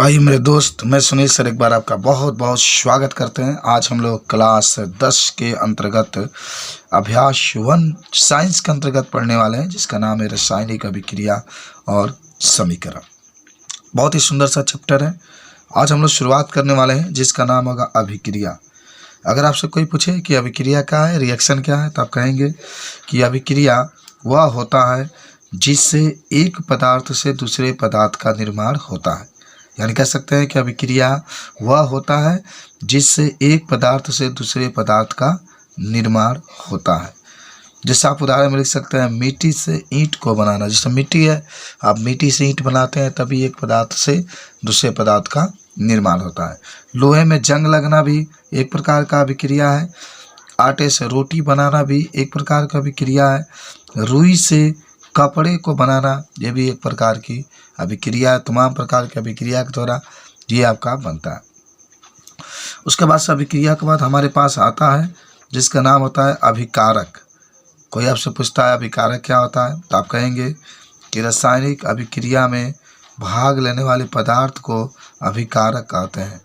भाई मेरे दोस्त, मैं सुनील सर एक बार आपका बहुत बहुत स्वागत करते हैं। आज हम लोग क्लास 10 के अंतर्गत अभ्यास 1 साइंस के अंतर्गत पढ़ने वाले हैं, जिसका नाम है रासायनिक अभिक्रिया और समीकरण। बहुत ही सुंदर सा चैप्टर है। आज हम लोग शुरुआत करने वाले हैं जिसका नाम होगा अभिक्रिया। अगर आपसे कोई पूछे कि अभिक्रिया क्या है, रिएक्शन क्या है, तो आप कहेंगे कि अभिक्रिया वह होता है जिससे एक पदार्थ से दूसरे पदार्थ का निर्माण होता है। यानी कह सकते हैं कि अभिक्रिया वह होता है जिससे एक पदार्थ से दूसरे पदार्थ का निर्माण होता है। जैसे आप उदाहरण में लिख सकते हैं, मिट्टी से ईंट को बनाना। जैसे मिट्टी है, आप मिट्टी से ईंट बनाते हैं, तभी एक पदार्थ से दूसरे पदार्थ का निर्माण होता है। लोहे में जंग लगना भी एक प्रकार का अभिक्रिया है। आटे से रोटी बनाना भी एक प्रकार का अभिक्रिया है। रुई से कपड़े को बनाना, ये भी एक प्रकार की अभिक्रिया। तमाम प्रकार की अभिक्रिया के द्वारा ये आपका बनता है। उसके बाद से अभिक्रिया के बाद हमारे पास आता है जिसका नाम होता है अभिकारक। कोई आपसे पूछता है अभिकारक क्या होता है, तो आप कहेंगे कि रासायनिक अभिक्रिया में भाग लेने वाले पदार्थ को अभिकारक कहते हैं।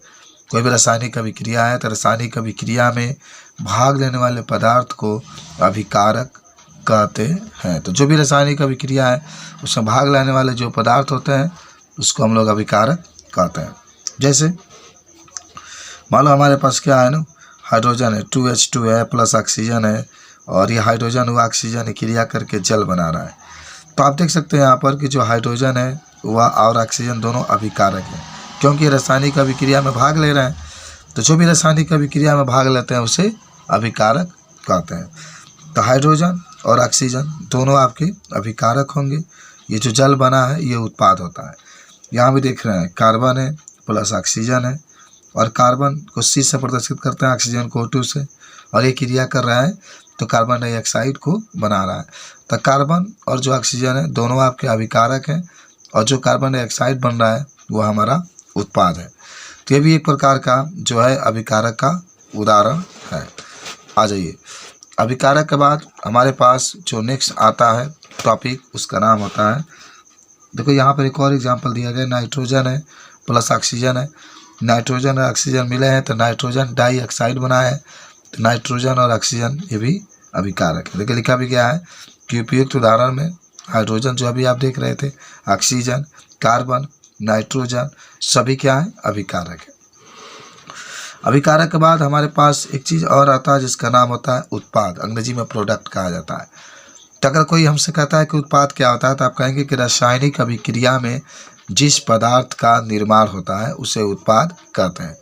कोई भी रासायनिक अभिक्रिया है तो रासायनिक अभिक्रिया में भाग लेने वाले पदार्थ को अभिकारक कहते हैं। तो जो भी रासायनिक अभिक्रिया है उसमें भाग लेने वाले जो पदार्थ होते हैं उसको हम लोग अभिकारक कहते हैं। जैसे मान लो हमारे पास क्या है ना, हाइड्रोजन है, 2H2 है प्लस ऑक्सीजन है, और ये हाइड्रोजन व ऑक्सीजन क्रिया करके जल बना रहा है। तो आप देख सकते हैं यहाँ पर कि जो हाइड्रोजन है वह और ऑक्सीजन दोनों अभिकारक हैं, क्योंकि रासायनिक अभिक्रिया में भाग ले रहे हैं। तो जो भी रासायनिक अभिक्रिया में भाग लेते हैं उसे अभिकारक कहते हैं। तो हाइड्रोजन और ऑक्सीजन दोनों आपके अभिकारक होंगे। ये जो जल बना है ये उत्पाद होता है। यहाँ भी देख रहे हैं कार्बन है प्लस ऑक्सीजन है, और कार्बन को C से प्रदर्शित करते हैं, ऑक्सीजन को O2 से, और ये क्रिया कर रहा है तो कार्बन डाइऑक्साइड को बना रहा है। तो कार्बन और जो ऑक्सीजन है दोनों आपके अभिकारक हैं, और जो कार्बन डाइऑक्साइड बन रहा है वो हमारा उत्पाद है। तो ये भी एक प्रकार का जो है अभिकारक का उदाहरण है। आ जाइए, अभिकारक के बाद हमारे पास जो नेक्स्ट आता है टॉपिक, उसका नाम होता है, देखो यहाँ पर एक और एग्जांपल दिया गया, नाइट्रोजन है प्लस ऑक्सीजन है। नाइट्रोजन और ऑक्सीजन मिले हैं तो नाइट्रोजन डाइऑक्साइड बना है। तो नाइट्रोजन और ऑक्सीजन ये भी अभिकारक है। लेकिन लिखा भी गया है कि उपयुक्त उदाहरण में हाइड्रोजन जो अभी आप देख रहे थे, ऑक्सीजन, कार्बन, नाइट्रोजन सभी क्या है, अभिकारक है। अभिकारक के बाद हमारे पास एक चीज़ और आता है जिसका नाम होता है उत्पाद। अंग्रेजी में प्रोडक्ट कहा जाता है। तो अगर कोई हमसे कहता है कि उत्पाद क्या होता है, तो आप कहेंगे कि रासायनिक अभिक्रिया में जिस पदार्थ का निर्माण होता है उसे उत्पाद कहते हैं।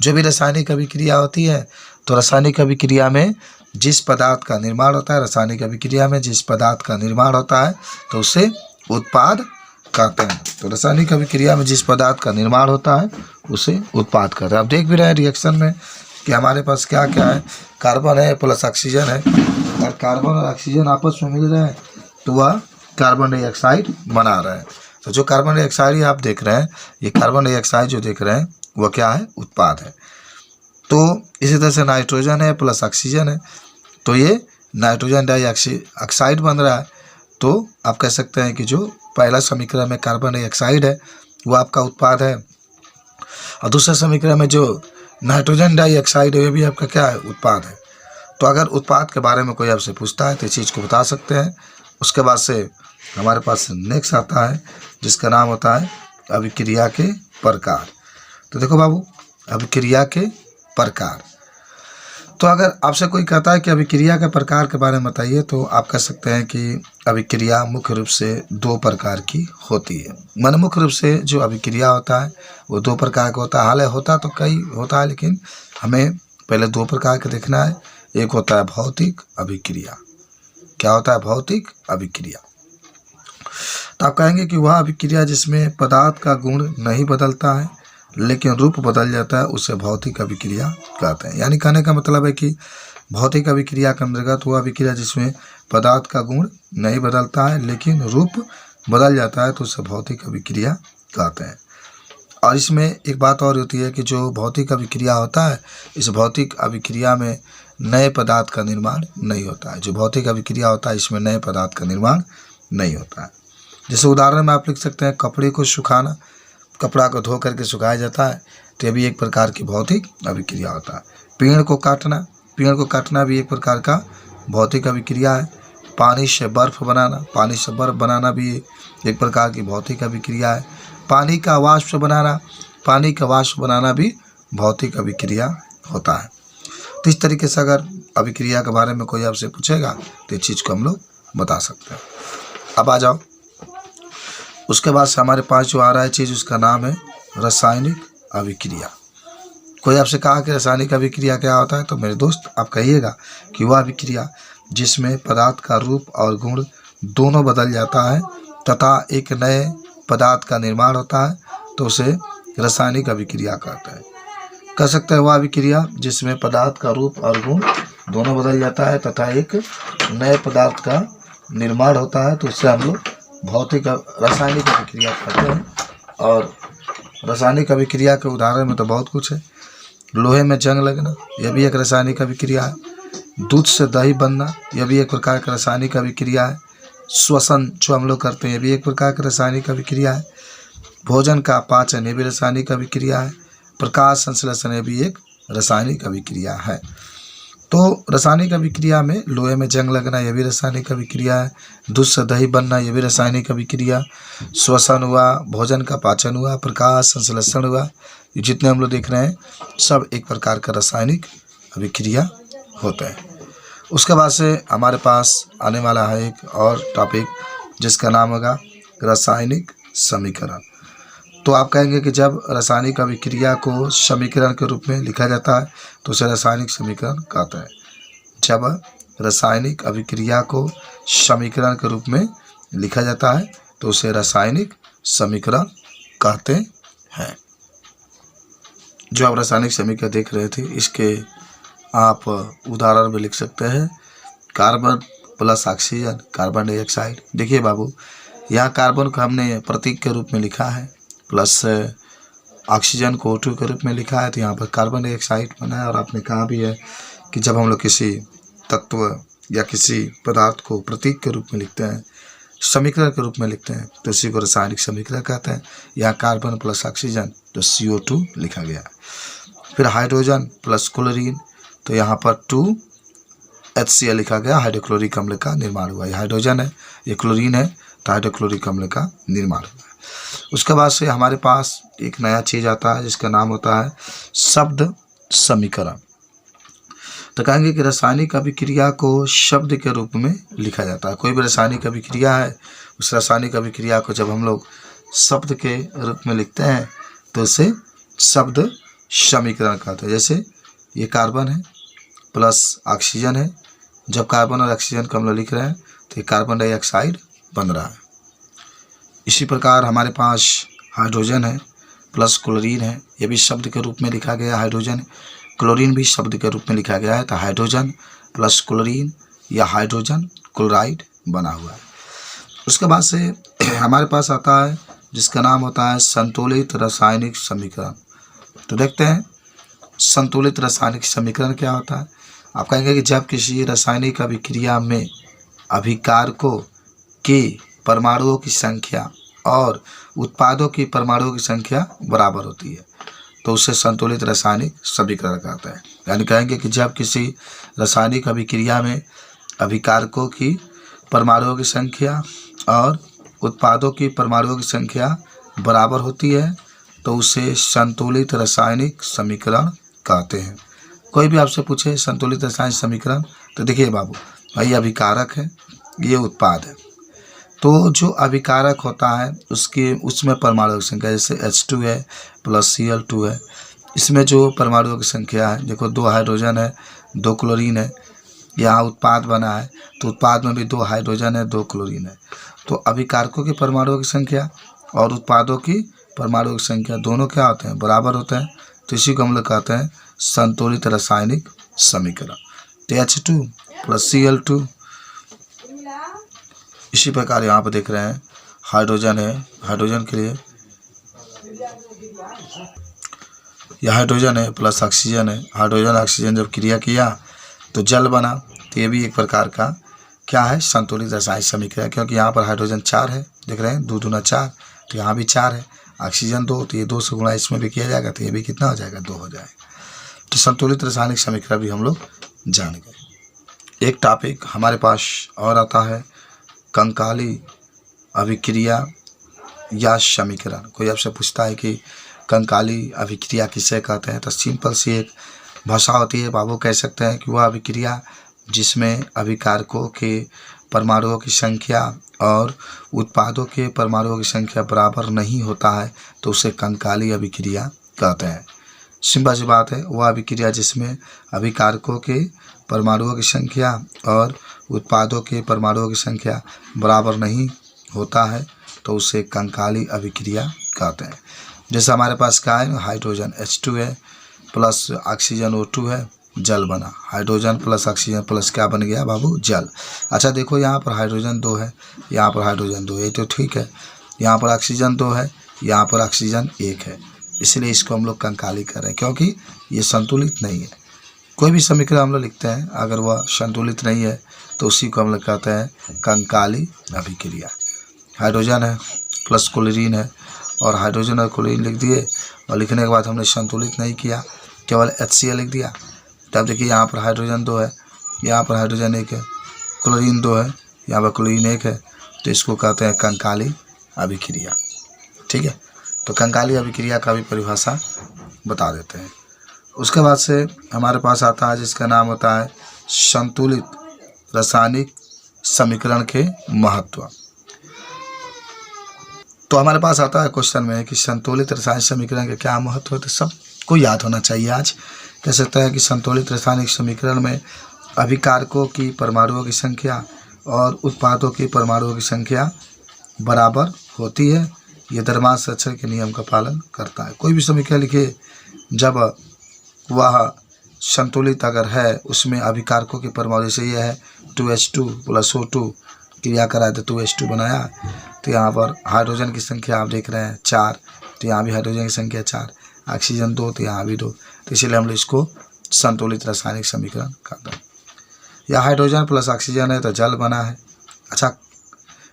जो भी रासायनिक अभिक्रिया होती है, तो रासायनिक अभिक्रिया में जिस पदार्थ का निर्माण होता है, रासायनिक अभिक्रिया में जिस पदार्थ का निर्माण होता है तो उसे उत्पाद कहते हैं। तो रासायनिक अभिक्रिया में जिस पदार्थ का निर्माण होता है उसे उत्पाद कहते हैं। आप देख भी रहे हैं रिएक्शन में कि हमारे पास क्या क्या है, कार्बन है प्लस ऑक्सीजन है, और कार्बन और ऑक्सीजन आपस में मिल रहे हैं तो वह कार्बन डाइऑक्साइड बना रहे हैं। तो जो कार्बन डाइऑक्साइड आप देख रहे हैं, ये कार्बन डाइऑक्साइड जो देख रहे हैं वह क्या है, उत्पाद है। तो इसी तरह से नाइट्रोजन है प्लस ऑक्सीजन है, तो ये नाइट्रोजन डाइऑक्साइड बन रहा है। तो आप कह सकते हैं कि जो पहला समीकरण में कार्बन डाइऑक्साइड है वो आपका उत्पाद है, और दूसरे समीकरण में जो नाइट्रोजन डाइऑक्साइड है वो भी आपका क्या है, उत्पाद है। तो अगर उत्पाद के बारे में कोई आपसे पूछता है तो इस चीज़ को बता सकते हैं। उसके बाद से हमारे पास नेक्स्ट आता है जिसका नाम होता है अभिक्रिया के प्रकार। तो देखो बाबू, अभिक्रिया के प्रकार, तो अगर आपसे कोई कहता है कि अभिक्रिया के प्रकार के बारे में बताइए, तो आप कह सकते हैं कि अभिक्रिया मुख्य रूप से 2 प्रकार की होती है। मन मुख्य रूप से जो अभिक्रिया होता है वो 2 प्रकार का होता है। हालांकि होता तो कई होता है, लेकिन हमें पहले 2 प्रकार का देखना है। एक होता है भौतिक अभिक्रिया। क्या होता है, भौतिक अभिक्रिया। तो आप कहेंगे कि वह अभिक्रिया जिसमें पदार्थ का गुण नहीं बदलता है लेकिन रूप बदल जाता है उसे भौतिक अभिक्रिया कहते हैं। यानी कहने का मतलब है कि भौतिक अभिक्रिया के अंतर्गत वह अभिक्रिया जिसमें पदार्थ का गुण नहीं बदलता है लेकिन रूप बदल जाता है तो उसे भौतिक अभिक्रिया कहते हैं। और इसमें एक बात और होती है कि जो भौतिक अभिक्रिया होता है, इस भौतिक अभिक्रिया में नए पदार्थ का निर्माण नहीं होता है। जो भौतिक अभिक्रिया होता है इसमें नए पदार्थ का निर्माण नहीं होता है। जैसे उदाहरण में आप लिख सकते हैं, कपड़े को सुखाना। कपड़ा को धो करके सुखाया जाता है, तो ये भी एक प्रकार की भौतिक अभिक्रिया होता है। पेड़ को काटना भी एक प्रकार का भौतिक अभिक्रिया है। पानी से बर्फ बनाना भी एक प्रकार की भौतिक अभिक्रिया है। पानी का वाष्प बनाना भी भौतिक अभिक्रिया होता है। तो इस तरीके से अगर अभिक्रिया के बारे में कोई आपसे पूछेगा तो इस चीज़ को हम लोग बता सकते हैं। अब आ जाओ, उसके बाद से हमारे पास जो आ रहा है चीज़, उसका नाम है रासायनिक अभिक्रिया। कोई आपसे कहा कि रासायनिक अभिक्रिया क्या होता है, तो मेरे दोस्त आप कहिएगा कि वह अभिक्रिया जिसमें पदार्थ का रूप और गुण दोनों बदल जाता है तथा एक नए पदार्थ का निर्माण होता है, तो उसे रासायनिक अभिक्रिया कहते हैं। कह सकते हैं वह अभिक्रिया जिसमें पदार्थ का रूप और गुण दोनों बदल जाता है तथा एक नए पदार्थ का निर्माण होता है, तो उससे हम लोग रासायनिक अभिक्रिया कहते हैं। और रासायनिक अभिक्रिया के उदाहरण में तो बहुत कुछ है। लोहे में जंग लगना, यह भी एक रासायनिक अभिक्रिया है। दूध से दही बनना, यह भी एक प्रकार का रासायनिक अभिक्रिया है। श्वसन जो हम लोग करते हैं, यह भी एक प्रकार का रासायनिक अभिक्रिया है। भोजन का पाचन, यह भी रासायनिक अभिक्रिया है। प्रकाश संश्लेषण, यह भी एक रासायनिक अभिक्रिया है। तो रासायनिक अभिक्रिया में लोहे में जंग लगना, यह भी रासायनिक अभिक्रिया है। दूध से दही बनना, यह भी रासायनिक अभिक्रिया। श्वसन हुआ, भोजन का पाचन हुआ, प्रकाश संश्लेषण हुआ, ये जितने हम लोग देख रहे हैं सब एक प्रकार का रासायनिक अभिक्रिया होता है। उसके बाद से हमारे पास आने वाला है एक और टॉपिक जिसका नाम होगा रासायनिक समीकरण। तो आप कहेंगे कि जब रासायनिक अभिक्रिया को समीकरण के रूप में लिखा जाता है तो उसे रासायनिक समीकरण कहते हैं। जब रासायनिक अभिक्रिया को समीकरण के रूप में लिखा जाता है तो उसे रासायनिक समीकरण कहते हैं। जो आप रासायनिक समीकरण देख रहे थे, इसके आप उदाहरण भी लिख सकते हैं। Carbon plus oxygen, carbon dioxide. देखिए बाबू, यहाँ कार्बन को हमने प्रतीक के रूप में लिखा है, प्लस ऑक्सीजन को O2 के रूप में लिखा है, तो यहाँ पर कार्बन डाइऑक्साइड बना है। और आपने कहा भी है कि जब हम लोग किसी तत्व या किसी पदार्थ को प्रतीक के रूप में लिखते हैं, समीकरण के रूप में लिखते हैं, तो उसी को रासायनिक समीकरण कहते हैं। यहाँ कार्बन प्लस ऑक्सीजन तो CO2 लिखा गया है। फिर हाइड्रोजन प्लस क्लोरीन, तो यहाँ पर 2HCl लिखा गया, हाइड्रोक्लोरिक अम्ल का निर्माण हुआ। ये हाइड्रोजन है, ये क्लोरीन है, तो हाइड्रोक्लोरिक अम्ल का निर्माण हुआ है। उसके बाद से हमारे पास एक नया चीज़ आता है जिसका नाम होता है शब्द समीकरण। तो कहेंगे कि रासायनिक अभिक्रिया को शब्द के रूप में लिखा जाता है। कोई भी रासायनिक अभिक्रिया है, उस रासायनिक अभिक्रिया को जब हम लोग शब्द के रूप में लिखते हैं तो उसे शब्द समीकरण कहते हैं। जैसे ये कार्बन है प्लस ऑक्सीजन है, जब कार्बन और ऑक्सीजन को हम लोग लिख रहे हैं तो ये कार्बन डाइऑक्साइड बन रहा है। इसी प्रकार हमारे पास हाइड्रोजन है प्लस क्लोरीन है, ये भी शब्द के रूप में लिखा गया हाइड्रोजन। क्लोरीन भी शब्द के रूप में लिखा गया है, तो हाइड्रोजन प्लस क्लोरीन या हाइड्रोजन क्लोराइड बना हुआ है। उसके बाद से हमारे पास आता है जिसका नाम होता है संतुलित रासायनिक समीकरण। तो देखते हैं संतुलित रासायनिक समीकरण क्या होता है। आप कहेंगे कि जब किसी रासायनिक अभिक्रिया में अभिकारकों के परमाणुओं की संख्या और उत्पादों की परमाणुओं की संख्या बराबर होती है तो उसे संतुलित रासायनिक समीकरण कहते हैं। यानी कहेंगे कि जब किसी रासायनिक अभिक्रिया में अभिकारकों की परमाणुओं की संख्या और उत्पादों की परमाणुओं की संख्या बराबर होती है तो उसे संतुलित रासायनिक समीकरण कहते हैं। कोई भी आपसे पूछे संतुलित रासायनिक समीकरण, तो देखिए बाबू, भाई अभिकारक है, ये उत्पाद है। तो जो अभिकारक होता है उसमें परमाणुओं की संख्या, जैसे H2 है प्लस Cl2 है, इसमें जो परमाणुओं की संख्या है, देखो 2 हाइड्रोजन है 2 क्लोरीन है। यहाँ उत्पाद बना है तो उत्पाद में भी 2 हाइड्रोजन है 2 क्लोरीन है। तो अभिकारकों की परमाणुओं की संख्या और उत्पादों की परमाणुओं की संख्या दोनों क्या होते हैं, बराबर होते हैं। तो इसी को हम लोग कहते हैं संतुलित रासायनिक समीकरण। तो H2 प्लस Cl2। इसी प्रकार यहाँ पर देख रहे हैं हाइड्रोजन है, हाइड्रोजन के लिए यह हाइड्रोजन है प्लस ऑक्सीजन है। हाइड्रोजन ऑक्सीजन जब क्रिया किया तो जल बना, तो ये भी एक प्रकार का क्या है, संतुलित रासायनिक समीकरण। क्योंकि यहाँ पर हाइड्रोजन 4 है, देख रहे हैं 2 दूना 4, तो यहाँ भी 4 है। ऑक्सीजन 2, तो ये 2 से गुणा इसमें भी किया जाएगा तो ये भी कितना हो जाएगा, 2 हो जाएगा। तो संतुलित रासायनिक समीकरण भी हम लोग जान गए। एक टॉपिक हमारे पास और आता है कंकाली अभिक्रिया या समीकरण। कोई आपसे पूछता है कि कंकाली अभिक्रिया किसे कहते हैं, तो सिंपल सी एक भाषा होती है बाबू, कह सकते हैं कि वह अभिक्रिया जिसमें अभिकारकों के परमाणुओं की संख्या और उत्पादों के परमाणुओं की संख्या बराबर नहीं होता है तो उसे कंकाली अभिक्रिया कहते हैं। सिंपल सी बात है, वह अभिक्रिया जिसमें अभिकारकों के परमाणुओं की संख्या और उत्पादों के परमाणुओं की संख्या बराबर नहीं होता है तो उसे कंकाली अभिक्रिया कहते हैं। जैसे हमारे पास क्या है, हाइड्रोजन H2 है प्लस ऑक्सीजन O2 है, जल बना। हाइड्रोजन प्लस ऑक्सीजन प्लस क्या बन गया बाबू, जल। अच्छा देखो यहाँ पर हाइड्रोजन 2 है, यहाँ पर हाइड्रोजन 2 है, तो ठीक है। यहाँ पर ऑक्सीजन 2 है, यहाँ पर ऑक्सीजन 1 है, इसलिए इसको हम लोग कंकाली कर रहे हैं क्योंकि ये संतुलित नहीं है। कोई भी समीकरण हम लोग लिखते हैं अगर वह संतुलित नहीं है तो उसी को हम लोग कहते हैं कंकाली अभिक्रिया। हाइड्रोजन है प्लस क्लोरीन है और हाइड्रोजन और क्लोरीन लिख दिए और लिखने के बाद हमने संतुलित नहीं किया, केवल HCl लिख दिया। तब देखिए यहाँ पर हाइड्रोजन 2 है, यहाँ पर हाइड्रोजन 1 है, क्लोरीन 2 है, यहाँ पर क्लोरीन 1 है, तो इसको कहते हैं कंकाली अभिक्रिया। ठीक है, तो कंकाली अभिक्रिया का भी परिभाषा बता देते हैं। उसके बाद से हमारे पास आता है जिसका नाम होता है संतुलित रासायनिक समीकरण के महत्व। तो हमारे पास आता है क्वेश्चन में कि संतुलित रासायनिक समीकरण के क्या महत्व है, तो सबको याद होना चाहिए। आज कह सकते हैं कि संतुलित रासायनिक समीकरण में अभिकारकों की परमाणुओं की संख्या और उत्पादों की परमाणुओं की संख्या बराबर होती है। ये धर्मांश अक्षर के नियम का पालन करता है। कोई भी समीकरण लिखिए जब वह संतुलित अगर है, उसमें अभिकारकों के परमाणु, जैसे ये है 2H2 प्लस O2 क्रिया कराए तो 2H2 बनाया, तो यहाँ पर हाइड्रोजन की संख्या आप देख रहे हैं 4, तो यहाँ भी हाइड्रोजन की संख्या 4, ऑक्सीजन 2 तो यहाँ भी 2, तो इसीलिए हम लोग इसको संतुलित रासायनिक समीकरण कहते हैं। या हाइड्रोजन प्लस ऑक्सीजन है तो जल बना है। अच्छा,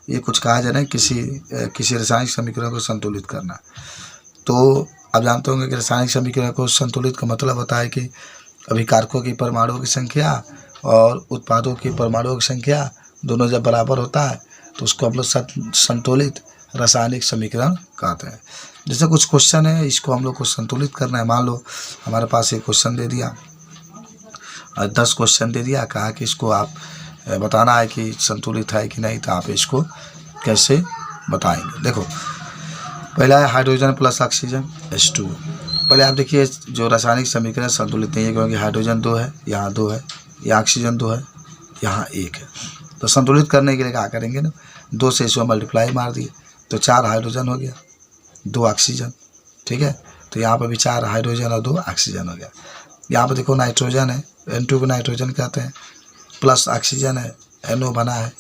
ये कुछ कहा जा रहा है किसी रासायनिक समीकरण को संतुलित करना। तो आप जानते होंगे कि रासायनिक समीकरण को संतुलित का मतलब होता है कि अभिकारकों की परमाणुओं की संख्या और उत्पादों की परमाणुओं की संख्या दोनों जब बराबर होता है तो उसको हम लोग संतुलित रासायनिक समीकरण कहते हैं। जैसे कुछ क्वेश्चन है, इसको हम लोग को संतुलित करना है। मान लो हमारे पास एक क्वेश्चन दे दिया, 10 क्वेश्चन दे दिया, कहा कि इसको आप बताना है कि संतुलित है कि नहीं, तो आप इसको कैसे बताएंगे। देखो पहला है हाइड्रोजन प्लस ऑक्सीजन H2। पहले आप देखिए जो रासायनिक समीकरण संतुलित नहीं है क्योंकि हाइड्रोजन 2 है, यहाँ 2 है, यहाँ ऑक्सीजन 2 है, यहाँ 1 है। तो संतुलित करने के लिए क्या करेंगे ना, 2 से इसको मल्टीप्लाई मार दिए तो 4 हाइड्रोजन हो गया, 2 ऑक्सीजन। ठीक है, तो यहाँ पर भी 4 हाइड्रोजन और 2 ऑक्सीजन हो गया। यहाँ पर देखो नाइट्रोजन है, N2 को नाइट्रोजन कहते हैं, प्लस ऑक्सीजन है, NO बना है,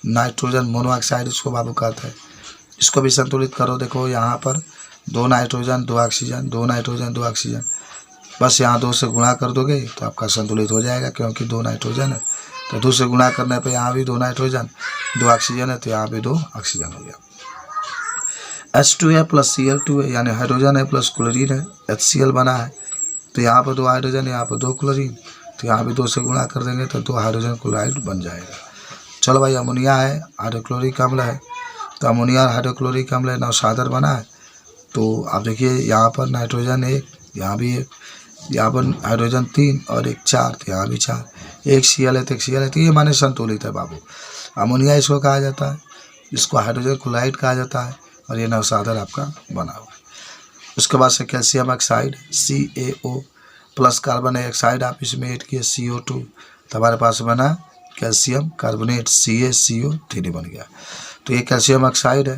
नाइट्रोजन मोनोऑक्साइड इसको बाबू कहते हैं। इसको भी संतुलित करो। देखो यहाँ पर 2 नाइट्रोजन 2 ऑक्सीजन, 2 नाइट्रोजन 2 ऑक्सीजन, बस यहाँ 2 से गुणा कर दोगे तो आपका संतुलित हो जाएगा क्योंकि 2 नाइट्रोजन है। तो 2 से गुणा करने पे यहाँ भी 2 नाइट्रोजन 2 ऑक्सीजन है, तो यहाँ भी 2 ऑक्सीजन हो गया। H2 है प्लस Cl2 है, यानी हाइड्रोजन है प्लस क्लोरीन है, HCl बना है, तो यहाँ पर 2 हाइड्रोजन, यहाँ पर 2 क्लोरीन, तो यहाँ भी 2 से गुणा कर देंगे तो 2 हाइड्रोजन क्लोराइड बन जाएगा। चलो भाई, अमोनिया है, हाइड्रोक्लोरिक अम्ल है, तो अमोनिया और हाइड्रोक्लोरिक अम्ल है, नौसादर बना है। तो आप देखिए यहाँ पर नाइट्रोजन 1, यहाँ भी 1, यहाँ पर हाइड्रोजन 3 और 1 4, तो यहाँ भी 4, 1 Cl है तो 1 Cl है, तो ये माने संतुलित है बाबू। अमोनिया इसको कहा जाता है, इसको हाइड्रोजन क्लोराइड कहा जाता है और ये नौसादर आपका बना हुआ है। उसके बाद से calcium oxide CaO plus carbon dioxide आप इसमें ऐड किए CO2, तो हमारे पास बना कैल्शियम कार्बोनेट CaCO3 बन गया। तो ये कैल्शियम ऑक्साइड है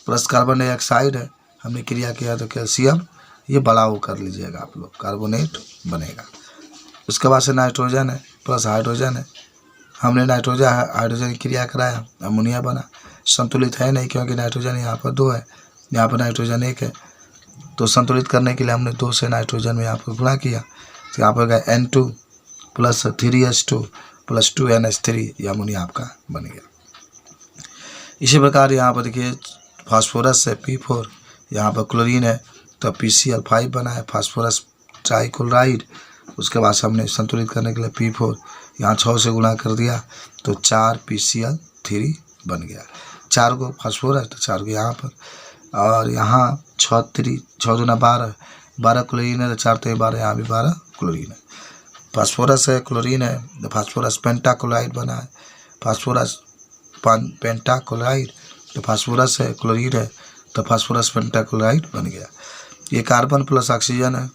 प्लस कार्बन डाइऑक्साइड है, हमने क्रिया किया तो कैल्शियम, ये बड़ा वो कर लीजिएगा आप लोग, कार्बोनेट बनेगा। उसके बाद से नाइट्रोजन है प्लस हाइड्रोजन है, हमने नाइट्रोजन हाइड्रोजन की क्रिया कराया, अमोनिया बना। संतुलित है नहीं क्योंकि नाइट्रोजन यहाँ पर 2 है, यहाँ पर नाइट्रोजन 1 है, तो संतुलित करने के लिए हमने 2 से नाइट्रोजन में यहाँ पर गुणा किया, तो यहाँ पर गया N2 plus 3H2 plus 2NH3, ये अमोनिया आपका बन गया। इसी प्रकार यहाँ पर देखिए फास्फोरस है P4, यहाँ पर क्लोरीन है तो PCl5 बना है, फास्फोरस ट्राइक्लोराइड। उसके बाद हमने संतुलित करने के लिए P4 यहाँ 6 से गुणा कर दिया तो 4 PCl3 बन गया। 4 को फास्फोरस तो 4 को यहाँ पर, और यहाँ 6 दूना 12 क्लोरीन है तो 4 तो 12, यहाँ भी 12 क्लोरीन है। फास्फोरस है, क्लोरीन है तो फास्फोरस पेंटाक्लोराइड बना है, फास्फोरस पेंटाक्लोराइड तो फास्फोरस है, क्लोरीन है तो फास्फोरस पेंटाक्लोराइड बन गया। ये कार्बन प्लस ऑक्सीजन है,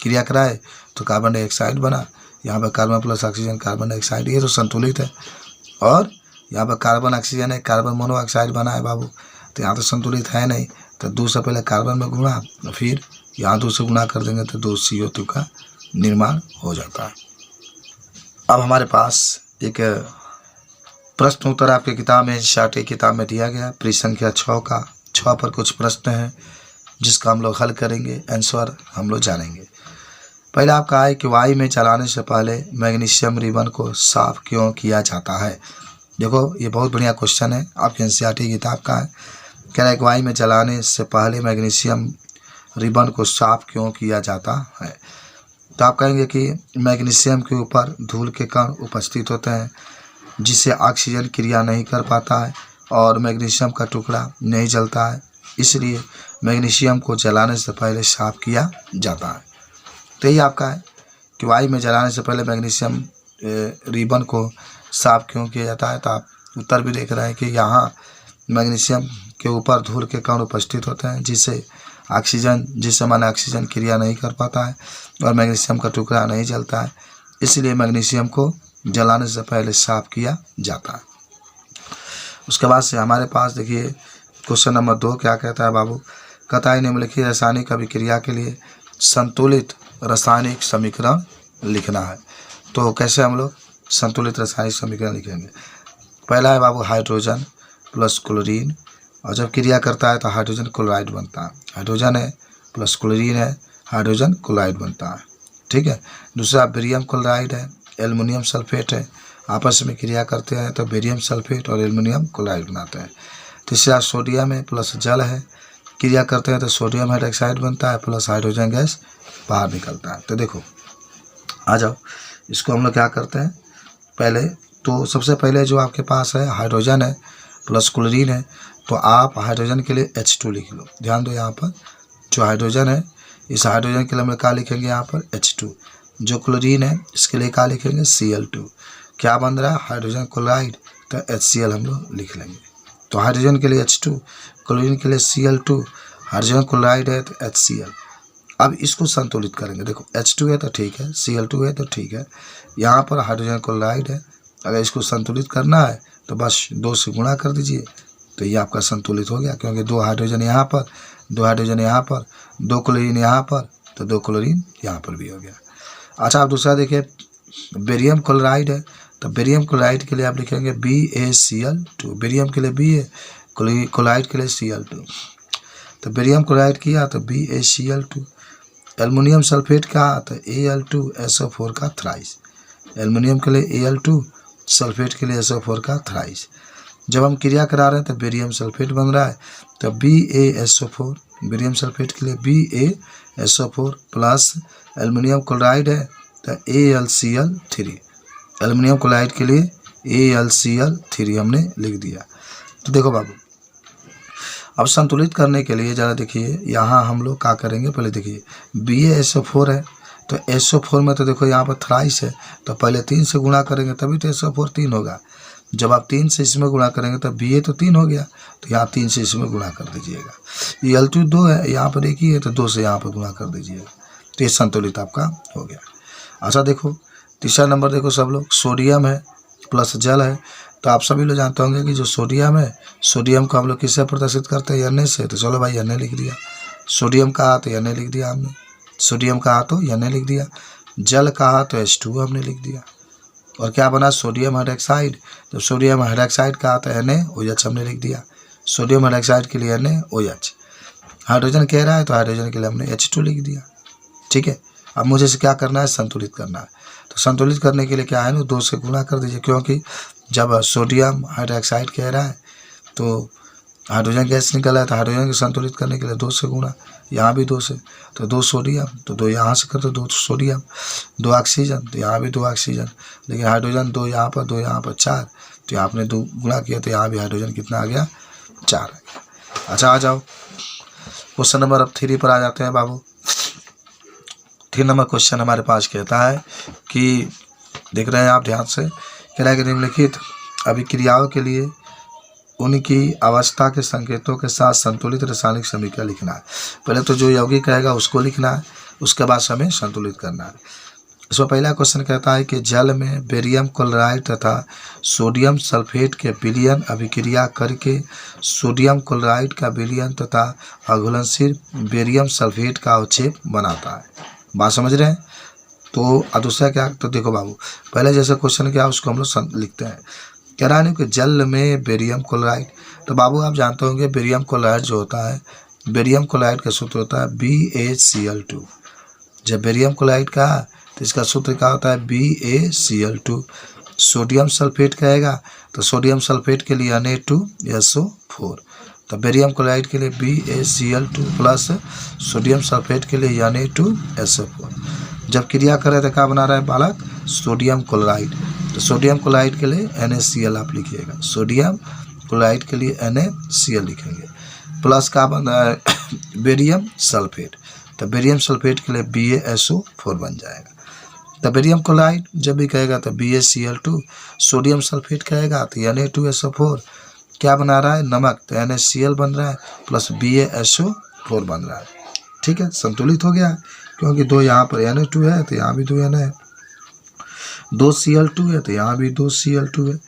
क्रिया कराए तो कार्बन डाइऑक्साइड बना। यहाँ पर carbon plus oxygen carbon dioxide, ये तो संतुलित है। और यहाँ पर कार्बन ऑक्सीजन है, कार्बन मोनोऑक्साइड बना है बाबू, तो यहाँ तो संतुलित है नहीं, तो 2 से पहले कार्बन में गुणा, फिर यहाँ 2 से गुणा कर देंगे तो 2 CO2 का निर्माण हो जाता है। अब हमारे पास एक प्रश्न उत्तर आपके किताब में, NCERT किताब में दिया गया, पृष्ठ संख्या 6 पर कुछ प्रश्न हैं जिसका हम लोग हल करेंगे, आंसर हम लोग जानेंगे। पहला आपका है कि वायु में चलाने से पहले मैग्नीशियम रिबन को साफ क्यों किया जाता है। देखो ये बहुत बढ़िया क्वेश्चन है, आपके NCERT किताब का है। कह रहा है कि वायु में चलाने से पहले मैग्नीशियम रिबन को साफ क्यों किया जाता है। तो आप कहेंगे कि मैग्नीशियम के ऊपर धूल के कण उपस्थित होते हैं जिससे ऑक्सीजन क्रिया नहीं कर पाता है और मैग्नीशियम का टुकड़ा नहीं जलता है, इसलिए मैग्नीशियम को जलाने से पहले साफ किया जाता है। तो यही आपका है कि वायु में जलाने से पहले मैग्नीशियम रिबन को साफ क्यों किया जाता है। तो आप उत्तर भी देख रहे हैं कि यहाँ मैग्नीशियम के ऊपर धूल के कण उपस्थित होते हैं जिससे माना ऑक्सीजन क्रिया नहीं कर पाता है और मैग्नीशियम का टुकड़ा नहीं जलता है, इसलिए मैग्नीशियम को जलाने से पहले साफ किया जाता है। उसके बाद से हमारे पास देखिए क्वेश्चन नंबर 2 क्या कहता है बाबू। कहता है निम्नलिखित रासायनिक अभिक्रिया के लिए संतुलित रासायनिक समीकरण लिखना है। तो कैसे हम लोग संतुलित रासायनिक समीकरण लिखेंगे। पहला है बाबू हाइड्रोजन प्लस क्लोरीन, और जब क्रिया करता है तो हाइड्रोजन क्लोराइड बनता है। हाइड्रोजन है प्लस क्लोरीन है, हाइड्रोजन क्लोराइड बनता है, ठीक है। दूसरा बेरियम क्लोराइड है, एल्युमिनियम सल्फेट है, आपस में क्रिया करते हैं तो बेरियम सल्फेट और एल्युमिनियम क्लोराइड बनाते हैं। तीसरा सोडियम है प्लस जल है, क्रिया करते हैं तो सोडियम हाइड्रोक्साइड बनता है प्लस हाइड्रोजन गैस बाहर निकलता है। तो देखो आ जाओ, इसको हम लोग क्या करते हैं, पहले तो सबसे पहले जो आपके पास है हाइड्रोजन है प्लस क्लोरीन है, तो आप हाइड्रोजन के लिए H2 लिख लो। ध्यान दो यहाँ पर जो हाइड्रोजन है, इस हाइड्रोजन के लिए हम लोग क्या लिखेंगे यहाँ पर H2। जो क्लोरीन है इसके लिए क्या लिखेंगे Cl2। क्या बन रहा है हाइड्रोजन क्लोराइड, तो HCl हम लोग लिख लेंगे। तो हाइड्रोजन के लिए H2, क्लोरीन के लिए Cl2, हाइड्रोजन क्लोराइड है तो HCl। अब इसको संतुलित करेंगे। देखो H2 है तो ठीक है, Cl2 है तो ठीक है, यहाँ पर हाइड्रोजन क्लोराइड है। अगर इसको संतुलित करना है तो बस 2 से गुणा कर दीजिए तो ये आपका संतुलित हो गया, क्योंकि 2 हाइड्रोजन यहाँ पर, 2 हाइड्रोजन यहाँ पर, 2 क्लोरीन यहाँ पर, तो 2 क्लोरीन यहाँ पर भी हो गया। अच्छा आप दूसरा देखिए बेरियम क्लोराइड है, तो बेरियम क्लोराइड के लिए आप लिखेंगे BaCl2। बेरियम के लिए B है, क्लोराइड के लिए Cl2। तो बेरियम क्लोराइड किया तो BaCl2। एल्युमिनियम सल्फेट का तो Al2SO4 का थ्राइस। एल्युमिनियम के लिए Al2, सल्फेट के लिए SO4 का थ्राइस। जब हम क्रिया करा रहे हैं तो बेरियम सल्फेट बन रहा है, तो BaSO4, बेरियम सल्फेट के लिए BaSO4 प्लस एल्युमिनियम क्लोराइड है तो AlCl3। एल्युमिनियम क्लोराइड के लिए AlCl3 हमने लिख दिया। तो देखो बाबू अब संतुलित करने के लिए ज़रा देखिए यहाँ हम लोग क्या करेंगे। पहले देखिए BaSO4 है तो SO4 में तो देखो यहाँ पर थ्राइस है, तो पहले 3 से गुणा करेंगे तभी तो SO4 3 होगा। जब आप 3 से इसमें गुणा करेंगे तो Ba तो 3 हो गया, तो यहाँ 3 से इसमें गुणा कर दीजिएगा। ये L2 2 है, यहाँ पर 1 ही है तो 2 से यहाँ पर गुणा कर दीजिएगा, तो ये संतुलित आपका हो गया। अच्छा देखो तीसरा नंबर देखो सब लोग, सोडियम है प्लस जल है। तो आप सभी लोग जानते होंगे कि जो सोडियम है, सोडियम को हम लोग किससे प्रदर्शित करते हैं, Na से। तो चलो भाई Na लिख दिया। सोडियम कहा तो Na लिख दिया हमने, सोडियम कहा तो Na लिख दिया, जल कहा तो H2 हमने लिख दिया। और क्या बना सोडियम हाइड्रोक्साइड, तो सोडियम हाइड्रोक्साइड कहा तो NaOH हमने लिख दिया। सोडियम हाइड्रोक्साइड के लिए NaOH। हाइड्रोजन कह रहा है तो हाइड्रोजन के लिए हमने H2 लिख दिया, ठीक है। अब मुझे इसे क्या करना है, संतुलित करना है। तो संतुलित करने के लिए क्या है ना, 2 से गुणा कर दीजिए, क्योंकि जब सोडियम हाइड्रोक्साइड कह रहा है तो हाइड्रोजन गैस निकला है तो हाइड्रोजन को संतुलित करने के लिए 2 से गुणा, यहाँ भी 2 से, तो 2 सोडियम, तो 2 यहाँ से कर दो 2 सोडियम, 2 ऑक्सीजन, तो यहाँ भी 2 ऑक्सीजन, लेकिन हाइड्रोजन 2 यहाँ पर 2 यहाँ पर 4, तो आपने 2 गुणा किया तो यहाँ भी हाइड्रोजन कितना आ गया, 4 आ गया। अच्छा आ जाओ क्वेश्चन नंबर अब 3 पर आ जाते हैं बाबू। 3 नंबर क्वेश्चन हमारे पास कहता है कि देख रहे हैं आप ध्यान से, कह रहा है कि निम्नलिखित अभिक्रियाओं के लिए उनकी अवस्था के संकेतों के साथ संतुलित रासायनिक समीकरण लिखना है। पहले तो जो यौगिक रहेगा उसको लिखना है, उसके बाद हमें संतुलित करना है। इसमें पहला क्वेश्चन कहता है कि जल में बेरियम क्लोराइड तथा सोडियम सल्फेट के विलयन अभिक्रिया करके सोडियम क्लोराइड का विलयन तथा अघुलनशील बेरियम सल्फेट का अवक्षेप बनाता है। बात समझ रहे हैं? तो दूसरा क्या, तो देखो बाबू, पहले जैसे क्वेश्चन क्या उसको हम लोग लिखते हैं। कह रहा है कि जल में बेरियम क्लोराइड, तो बाबू आप जानते होंगे बेरियम क्लोराइड जो होता है, बेरियम क्लोराइड का सूत्र होता है BaCl2। जब बेरियम क्लोराइड का तो इसका सूत्र क्या होता है BaCl2। सोडियम सल्फेट कहेगा तो सोडियम सल्फेट के लिए Na2SO4, तो बेरियम क्लोराइड के लिए BaCl2 प्लस सोडियम सल्फेट के लिए Na2SO4। जब क्रिया करें तो क्या बना रहा है बालक, सोडियम क्लोराइड, तो सोडियम क्लोराइड के लिए NaCl आप लिखिएगा, सोडियम क्लोराइड के लिए NaCl लिखेंगे, प्लस का बन रहा है बेरियम सल्फेट, तो बेरियम सल्फेट के लिए BaSO4 बन जाएगा। तो बेरियम क्लोराइड जब भी कहेगा तो BaCl2, सोडियम सल्फेट कहेगा तो Na2SO4, क्या बना रहा है नमक, तो NaCl बन रहा है प्लस BaSO4 बन रहा है। ठीक है, संतुलित हो गया, क्योंकि 2 यहाँ पर Na2 है तो यहाँ भी 2 Na है, 2 Cl2 है तो यहाँ भी 2 Cl2 है,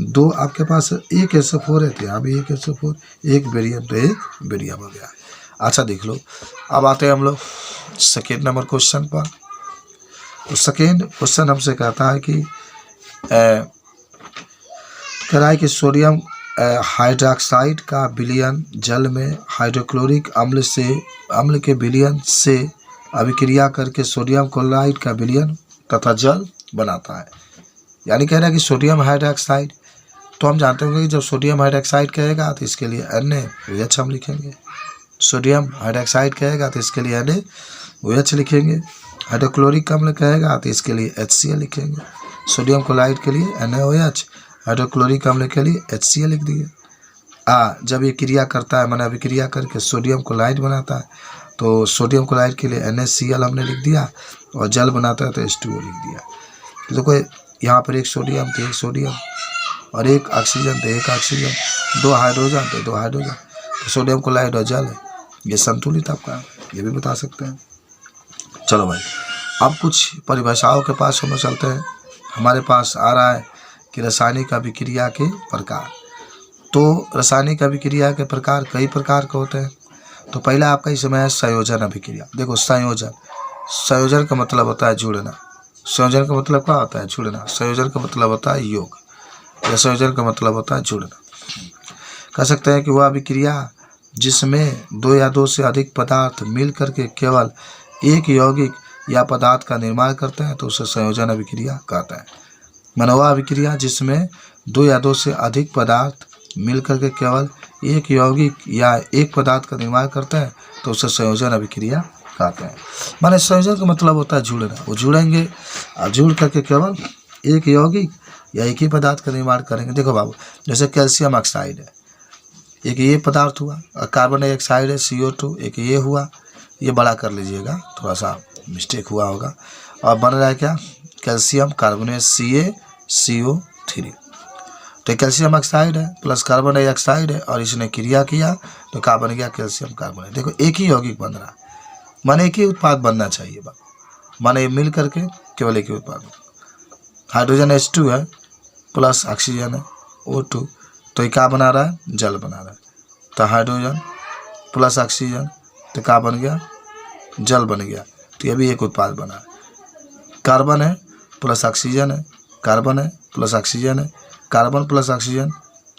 2 आपके पास 1 SO4 है तो यहाँ भी 1 SO4, 1 बेरियम तो 1 बेरियम हो गया। अच्छा देख लो, अब आते हैं हम लोग सेकेंड नंबर क्वेश्चन पर। तो सेकेंड क्वेश्चन हमसे कहता है कि कह रहा है कि सोडियम हाइड्रोक्साइड का विलयन जल में हाइड्रोक्लोरिक अम्ल के विलयन से अभिक्रिया करके सोडियम क्लोराइड का विलयन तथा जल बनाता है। यानी कह रहा है कि सोडियम हाइड्रोक्साइड, तो हम जानते होंगे कि जब सोडियम हाइड्रोक्साइड कहेगा तो इसके लिए NaOH हम लिखेंगे, सोडियम हाइड्रोक्साइड कहेगा तो इसके लिए NaOH लिखेंगे, हाइड्रोक्लोरिक अम्ल कहेगा तो इसके लिए HCl लिखेंगे, सोडियम क्लोराइड के लिए NaOH, हाइड्रोक्लोरिक अम्ल के लिए HCl लिख दिए। जब ये क्रिया करता है मैंने अभिक्रिया करके सोडियम क्लोराइड बनाता है तो सोडियम क्लोराइड के लिए NaCl हमने लिख दिया, और जल बनाता है तो H2O लिख दिया। देखो यहाँ पर 1 सोडियम तो 1 सोडियम, और 1 ऑक्सीजन तो 1 ऑक्सीजन, 2 हाइड्रोजन तो 2 हाइड्रोजन, तो सोडियम क्लोराइड और जल है, ये संतुलित आपका, ये भी बता सकते हैं। चलो भाई, अब कुछ परिभाषाओं के पास हम चलते हैं। हमारे पास आ रहा है कि रासायनिक अभिक्रिया के प्रकार। तो रासायनिक अभिक्रिया के प्रकार कई प्रकार के होते हैं। तो पहला आपका इसमें है संयोजन अभिक्रिया। देखो संयोजन का मतलब होता है जुड़ना, संयोजन का मतलब क्या होता है, जुड़ना, संयोजन का मतलब होता है योग, या संयोजन का मतलब होता है जुड़ना। कह सकते हैं कि वह अभिक्रिया जिसमें 2 या 2 से अधिक पदार्थ मिल करके केवल एक यौगिक या पदार्थ का निर्माण करते हैं तो उसे संयोजन अभिक्रिया कहते हैं। माना वह अभिक्रिया जिसमें 2 या 2 से अधिक पदार्थ मिल करके केवल एक यौगिक या एक पदार्थ का निर्माण करते हैं तो उसे संयोजन अभिक्रिया कहते हैं। माने संयोजन का मतलब होता है जुड़ना, वो जुड़ेंगे और जुड़ करके केवल एक यौगिक या एक ही पदार्थ का निर्माण करेंगे। देखो बाबू, जैसे कैल्शियम ऑक्साइड है, एक ये पदार्थ हुआ, और कार्बन डाइऑक्साइड है CO2, एक ये हुआ, ये बड़ा कर लीजिएगा, थोड़ा सा मिस्टेक हुआ होगा, और बन रहा है क्या, कैल्शियम कार्बोनेट CaCO3। तो कैल्शियम ऑक्साइड है प्लस कार्बन डाइऑक्साइड है, और इसने क्रिया किया तो क्या बन गया, कैल्शियम कार्बोनेट। देखो एक ही यौगिक बन रहा है, माने एक ही उत्पाद बनना चाहिए, माने मिल करके केवल एक ही उत्पाद। हाइड्रोजन H2 है प्लस ऑक्सीजन है O2, तो ये क्या बना रहा है, जल बना रहा है। तो हाइड्रोजन प्लस ऑक्सीजन तो क्या बन गया, जल बन गया, तो ये भी एक उत्पाद बना है। कार्बन है प्लस ऑक्सीजन है, कार्बन है प्लस ऑक्सीजन है, कार्बन प्लस ऑक्सीजन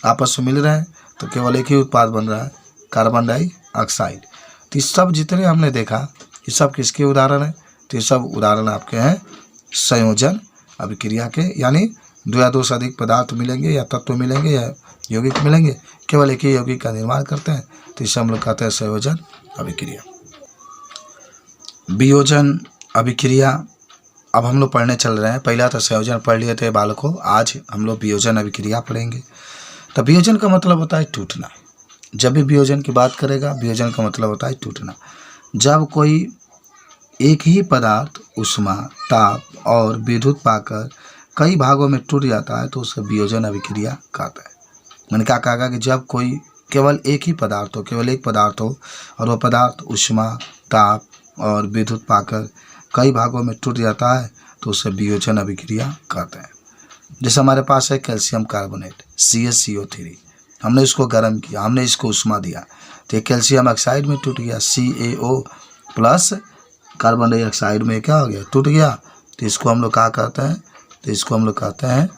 आपस में मिल रहे हैं तो केवल एक ही उत्पाद बन रहा है, कार्बन डाइऑक्साइड। तो ये सब जितने हमने देखा ये सब किसके उदाहरण है, तो ये सब उदाहरण आपके हैं संयोजन अभिक्रिया के। यानी 2 या 2 से अधिक पदार्थ मिलेंगे या तत्व मिलेंगे या यौगिक मिलेंगे, केवल एक ही यौगिक का निर्माण करते हैं, तो इसे हम लोग कहते हैं संयोजन अभिक्रिया। वियोजन अभिक्रिया अब हम लोग पढ़ने चल रहे हैं। पहला तो संयोजन पढ़ लिए थे बालकों, आज हम लोग वियोजन अभिक्रिया पढ़ेंगे। तो वियोजन का मतलब होता है टूटना। जब भी वियोजन की बात करेगा, वियोजन का मतलब होता है टूटना। जब कोई एक ही पदार्थ ऊष्मा, ताप और विद्युत पाकर कई भागों में टूट जाता है तो उसे वियोजन अभिक्रिया कहता है। मैंने क्या कहा कि जब कोई केवल एक ही पदार्थ हो, केवल एक पदार्थ हो और वह पदार्थ ऊष्मा, ताप और विद्युत पाकर कई भागों में टूट जाता है तो उसे वियोजन अभिक्रिया कहते हैं। जैसे हमारे पास है कैल्शियम कार्बोनेट CaCO3, हमने इसको गर्म किया, हमने इसको ऊष्मा दिया तो ये कैल्शियम ऑक्साइड में टूट गया, CaO प्लस कार्बन डाइऑक्साइड में क्या हो गया, टूट गया। तो इसको हम लोग क्या कहते हैं, तो इसको हम लोग कहते हैं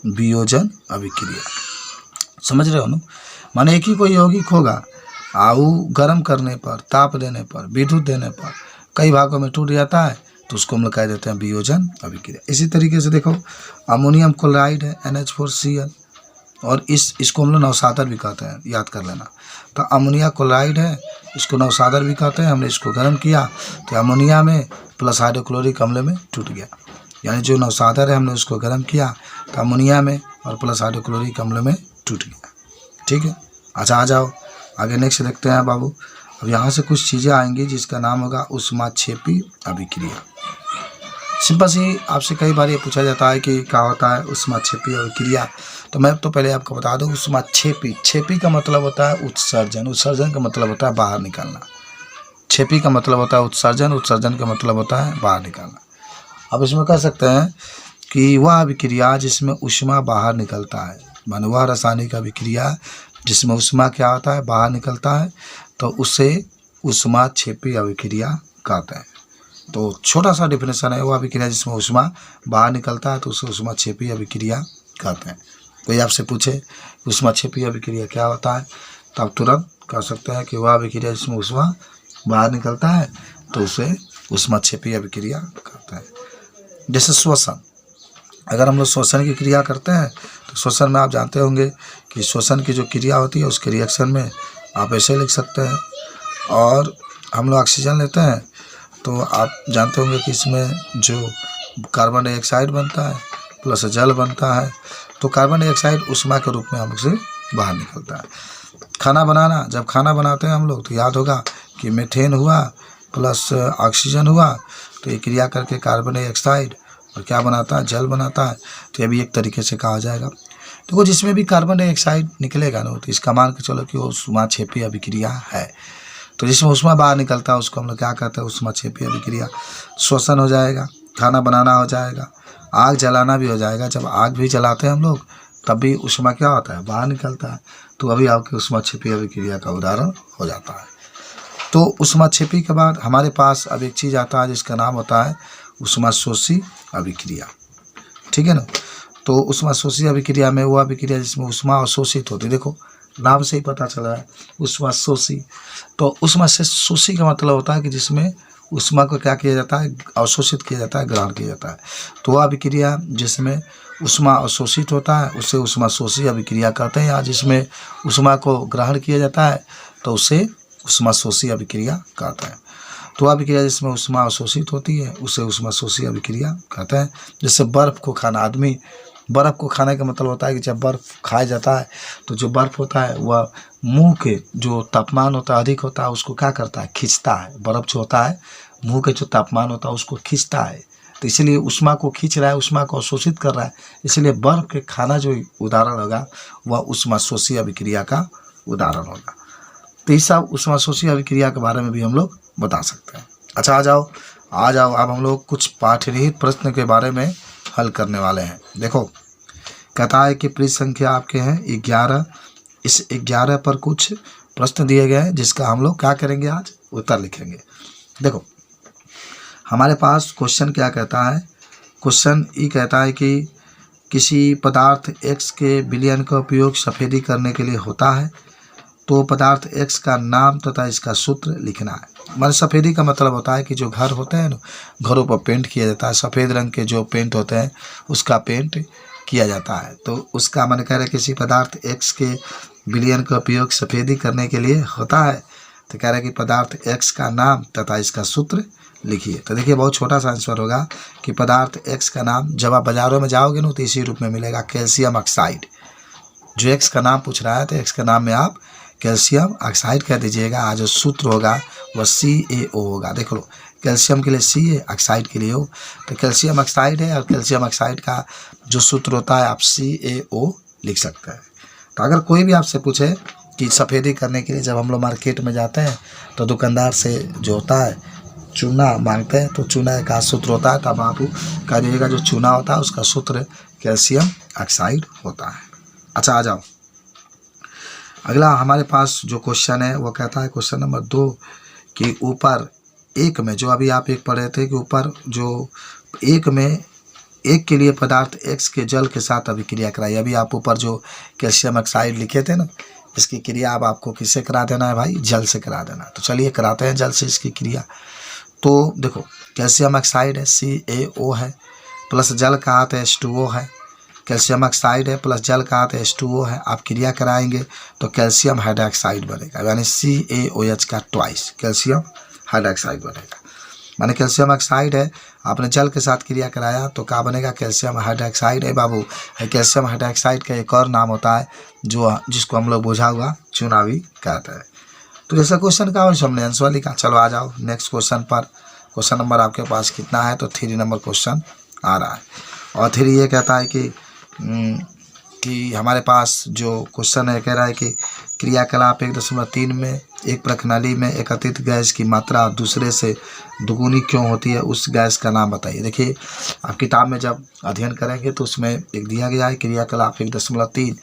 वियोजन अभिक्रिया। समझ रहे हो ना? माने एक ही कोई यौगिक होगा, आऊ गर्म करने पर, ताप देने पर, विद्युत देने पर कई भागों में टूट जाता है तो उसको हम लोग कह देते हैं वियोजन अभिक्रिया। इसी तरीके से देखो अमोनियम क्लोराइड है NH4Cl, और इसको हम लोग नवसादर भी कहते हैं, याद कर लेना। तो अमोनिया क्लोराइड है, इसको नवसादर भी कहते हैं। हमने इसको गर्म किया तो अमोनिया में प्लस हाइड्रोक्लोरिक अम्ल में टूट गया, यानी जो नवसादर है हमने उसको गर्म किया तो अमोनिया में और प्लस हाइड्रोक्लोरिक अम्ल में टूट गया। ठीक है, अच्छा आ जाओ आगे नेक्स्ट देखते हैं बाबू। अब यहाँ से कुछ चीज़ें आएंगी जिसका नाम होगा ऊष्माक्षेपी अभिक्रिया। सिंपल सी आपसे कई बार ये पूछा जाता है कि क्या होता है ऊष्माक्षेपी अभिक्रिया। तो मैं तो पहले आपको बता दूं, ऊष्माक्षेपी का मतलब होता है उत्सर्जन, उत्सर्जन का मतलब होता है बाहर निकालना। क्षेपी का मतलब होता है उत्सर्जन, उत्सर्जन का मतलब होता है बाहर निकालना। अब इसमें कह सकते हैं कि वह अभिक्रिया जिसमें ऊष्मा बाहर निकलता है, माने वह रासायनिक अभिक्रिया जिसमें ऊष्मा क्या होता है, बाहर निकलता है, तो उसे ऊष्माक्षेपी अभिक्रिया कहते हैं। तो छोटा सा डिफिनेशन है, वह अभिक्रिया जिसमें ऊष्मा बाहर निकलता है तो उसे ऊष्माक्षेपी अभिक्रिया कहते हैं। कोई आपसे पूछे ऊष्माक्षेपी अभिक्रिया क्या होता है तो आप तुरंत कह सकते हैं कि वह अभिक्रिया जिसमें ऊष्मा बाहर निकलता है तो उसे ऊष्माक्षेपी अभिक्रिया कहते हैं। जैसे श्वसन, अगर हम लोग श्वसन की क्रिया करते हैं तो श्वसन में आप जानते होंगे कि श्वसन की जो क्रिया होती है उसके रिएक्शन में आप ऐसे लिख सकते हैं। और हम लोग ऑक्सीजन लेते हैं तो आप जानते होंगे कि इसमें जो कार्बन डाइऑक्साइड बनता है प्लस जल बनता है, तो कार्बन डाइऑक्साइड ऊष्मा के रूप में हमसे बाहर निकलता है। खाना बनाना, जब खाना बनाते हैं हम लोग तो याद होगा कि मीथेन हुआ प्लस ऑक्सीजन हुआ तो ये क्रिया करके कार्बन डाइऑक्साइड और क्या बनाता है, जल बनाता है। तो ये भी एक तरीके से कहा जाएगा। तो जिसमें भी कार्बन डाइऑक्साइड निकलेगा ना तो इसका मान के चलो कि वो ऊष्माक्षेपी अभिक्रिया है। तो जिसमें ऊष्मा बाहर निकलता है उसको हम लोग क्या कहते हैं, ऊष्माक्षेपी अभिक्रिया। श्वसन हो जाएगा, खाना बनाना हो जाएगा, आग जलाना भी हो जाएगा। जब आग भी जलाते हैं हम लोग तब भी ऊष्मा क्या होता है, बाहर निकलता है। तो अभी आपकी ऊष्माक्षेपी अभिक्रिया का उदाहरण हो जाता है। तो ऊष्माक्षेपी के बाद हमारे पास अब एक चीज़ आता है जिसका नाम होता है ऊष्माशोषी अभिक्रिया। ठीक है ना? तो ऊष्माशोषी अभिक्रिया में वो अभिक्रिया जिसमें ऊष्मा अवशोषित होती है। देखो नाम से ही पता चल रहा है ऊष्माशोषी। तो ऊष्माशोषी का मतलब होता है कि जिसमें ऊष्मा को क्या किया जाता है, अवशोषित किया जाता है, ग्रहण किया जाता है। तो वह अभिक्रिया जिसमें ऊष्मा अवशोषित होता है उसे ऊष्माशोषी अभिक्रिया कहते हैं। या जिसमें ऊष्मा को ग्रहण किया जाता है तो उसे ऊष्माशोषी अभिक्रिया कहते हैं। तो वह अभिक्रिया जिसमें ऊष्मा अवशोषित होती है उसे ऊष्माशोषी अभिक्रिया कहते हैं। जैसे बर्फ़ को खाना, आदमी बर्फ़ को खाने का मतलब होता है कि जब बर्फ़ खाया जाता है तो जो बर्फ़ होता है वह मुंह के जो तापमान होता है अधिक होता है उसको क्या करता है, खींचता है। बर्फ़ जो होता है मुंह के जो तापमान होता है उसको खींचता है। तो इसलिए ऊष्मा को खींच रहा है, ऊष्मा को अवशोषित कर रहा है। इसलिए बर्फ़ के खाना जो उदाहरण होगा वह ऊष्माशोषी अभिक्रिया का उदाहरण होगा। तो इस सब ऊष्माशोषी अभिक्रिया के बारे में भी हम लोग बता सकते हैं। अच्छा आ जाओ अब हम लोग कुछ पाठरहित प्रश्न के बारे में हल करने वाले हैं। देखो कहता है कि पृष्ठ संख्या आपके हैं 11। इस 11 पर कुछ प्रश्न दिए गए हैं जिसका हम लोग क्या करेंगे, आज उत्तर लिखेंगे। देखो हमारे पास क्वेश्चन क्या कहता है, क्वेश्चन ये कहता है कि किसी पदार्थ X के विलयन का उपयोग सफ़ेदी करने के लिए होता है तो पदार्थ X का नाम तथा इसका सूत्र लिखना है। मान सफ़ेदी का मतलब होता है कि जो घर होते हैं ना, घरों पर पेंट किया जाता है, सफ़ेद रंग के जो पेंट होते हैं उसका पेंट किया जाता है। तो उसका मन कह रहा है किसी पदार्थ x के विलयन का उपयोग सफ़ेदी करने के लिए होता है। तो कह रहा है कि पदार्थ x का नाम तथा इसका सूत्र लिखिए। तो देखिए बहुत छोटा सा आंसर होगा कि पदार्थ x का नाम, जब आप बाज़ारों में जाओगे ना तो इसी रूप में मिलेगा, कैल्शियम ऑक्साइड। जो x का नाम पूछ रहा है तो x का नाम में आप कैल्शियम ऑक्साइड कह दीजिएगा। आज जो सूत्र होगा वह CaO होगा। देख लो, कैल्शियम के लिए C है, ऑक्साइड के लिए O, तो कैल्शियम ऑक्साइड है और कैल्शियम ऑक्साइड का जो सूत्र होता है आप CaO लिख सकते हैं। तो अगर कोई भी आपसे पूछे कि सफ़ेदी करने के लिए जब हम लोग मार्केट में जाते हैं तो दुकानदार से जो होता है चूना मांगते हैं, तो चूना का सूत्र होता है, तब आप कह दीजिएगा जो चूना होता है उसका सूत्र कैल्शियम ऑक्साइड होता है। अच्छा, आ जाओ अगला हमारे पास जो क्वेश्चन है वो कहता है क्वेश्चन नंबर 2 कि ऊपर एक में, जो अभी आप एक पढ़ रहे थे कि ऊपर जो एक में एक के लिए पदार्थ x के जल के साथ अभिक्रिया कराई। अभी आप ऊपर जो कैल्शियम ऑक्साइड लिखे थे ना, इसकी क्रिया अब आपको किससे करा देना है भाई? जल से करा देना है। तो चलिए कराते हैं जल से इसकी क्रिया। तो देखो कैल्शियम ऑक्साइड है CaO है, प्लस जल का हाथ है H2O है। कैल्शियम ऑक्साइड है प्लस जल का हाथ है H2O है। आप क्रिया कराएंगे तो कैल्शियम हाइड्रोक्साइड बनेगा, यानी CaOH का ट्वाइस कैल्शियम हाइड्रोक्साइड बनेगा। माने कैल्शियम ऑक्साइड है, आपने जल के साथ क्रिया कराया तो क्या बनेगा? कैल्शियम हाइड्रोक्साइड है बाबू। कैल्शियम हाइड्रोक्साइड का एक और नाम होता है जिसको हम लोग बुझा हुआ चूना भी कहते हैं। तो जैसा क्वेश्चन का हमने आंसर लिखा। चलो आ जाओ नेक्स्ट क्वेश्चन पर। क्वेश्चन नंबर आपके पास कितना है? तो 3 नंबर क्वेश्चन आ रहा है। और 3 ये कहता है कि हमारे पास जो क्वेश्चन है कह रहा है कि क्रियाकलाप 1.3 में एक प्रणाली में एकत्रित गैस की मात्रा दूसरे से दुगुनी क्यों होती है, उस गैस का नाम बताइए। देखिए आप किताब में जब अध्ययन करेंगे तो उसमें एक दिया गया है क्रियाकलाप 1.3।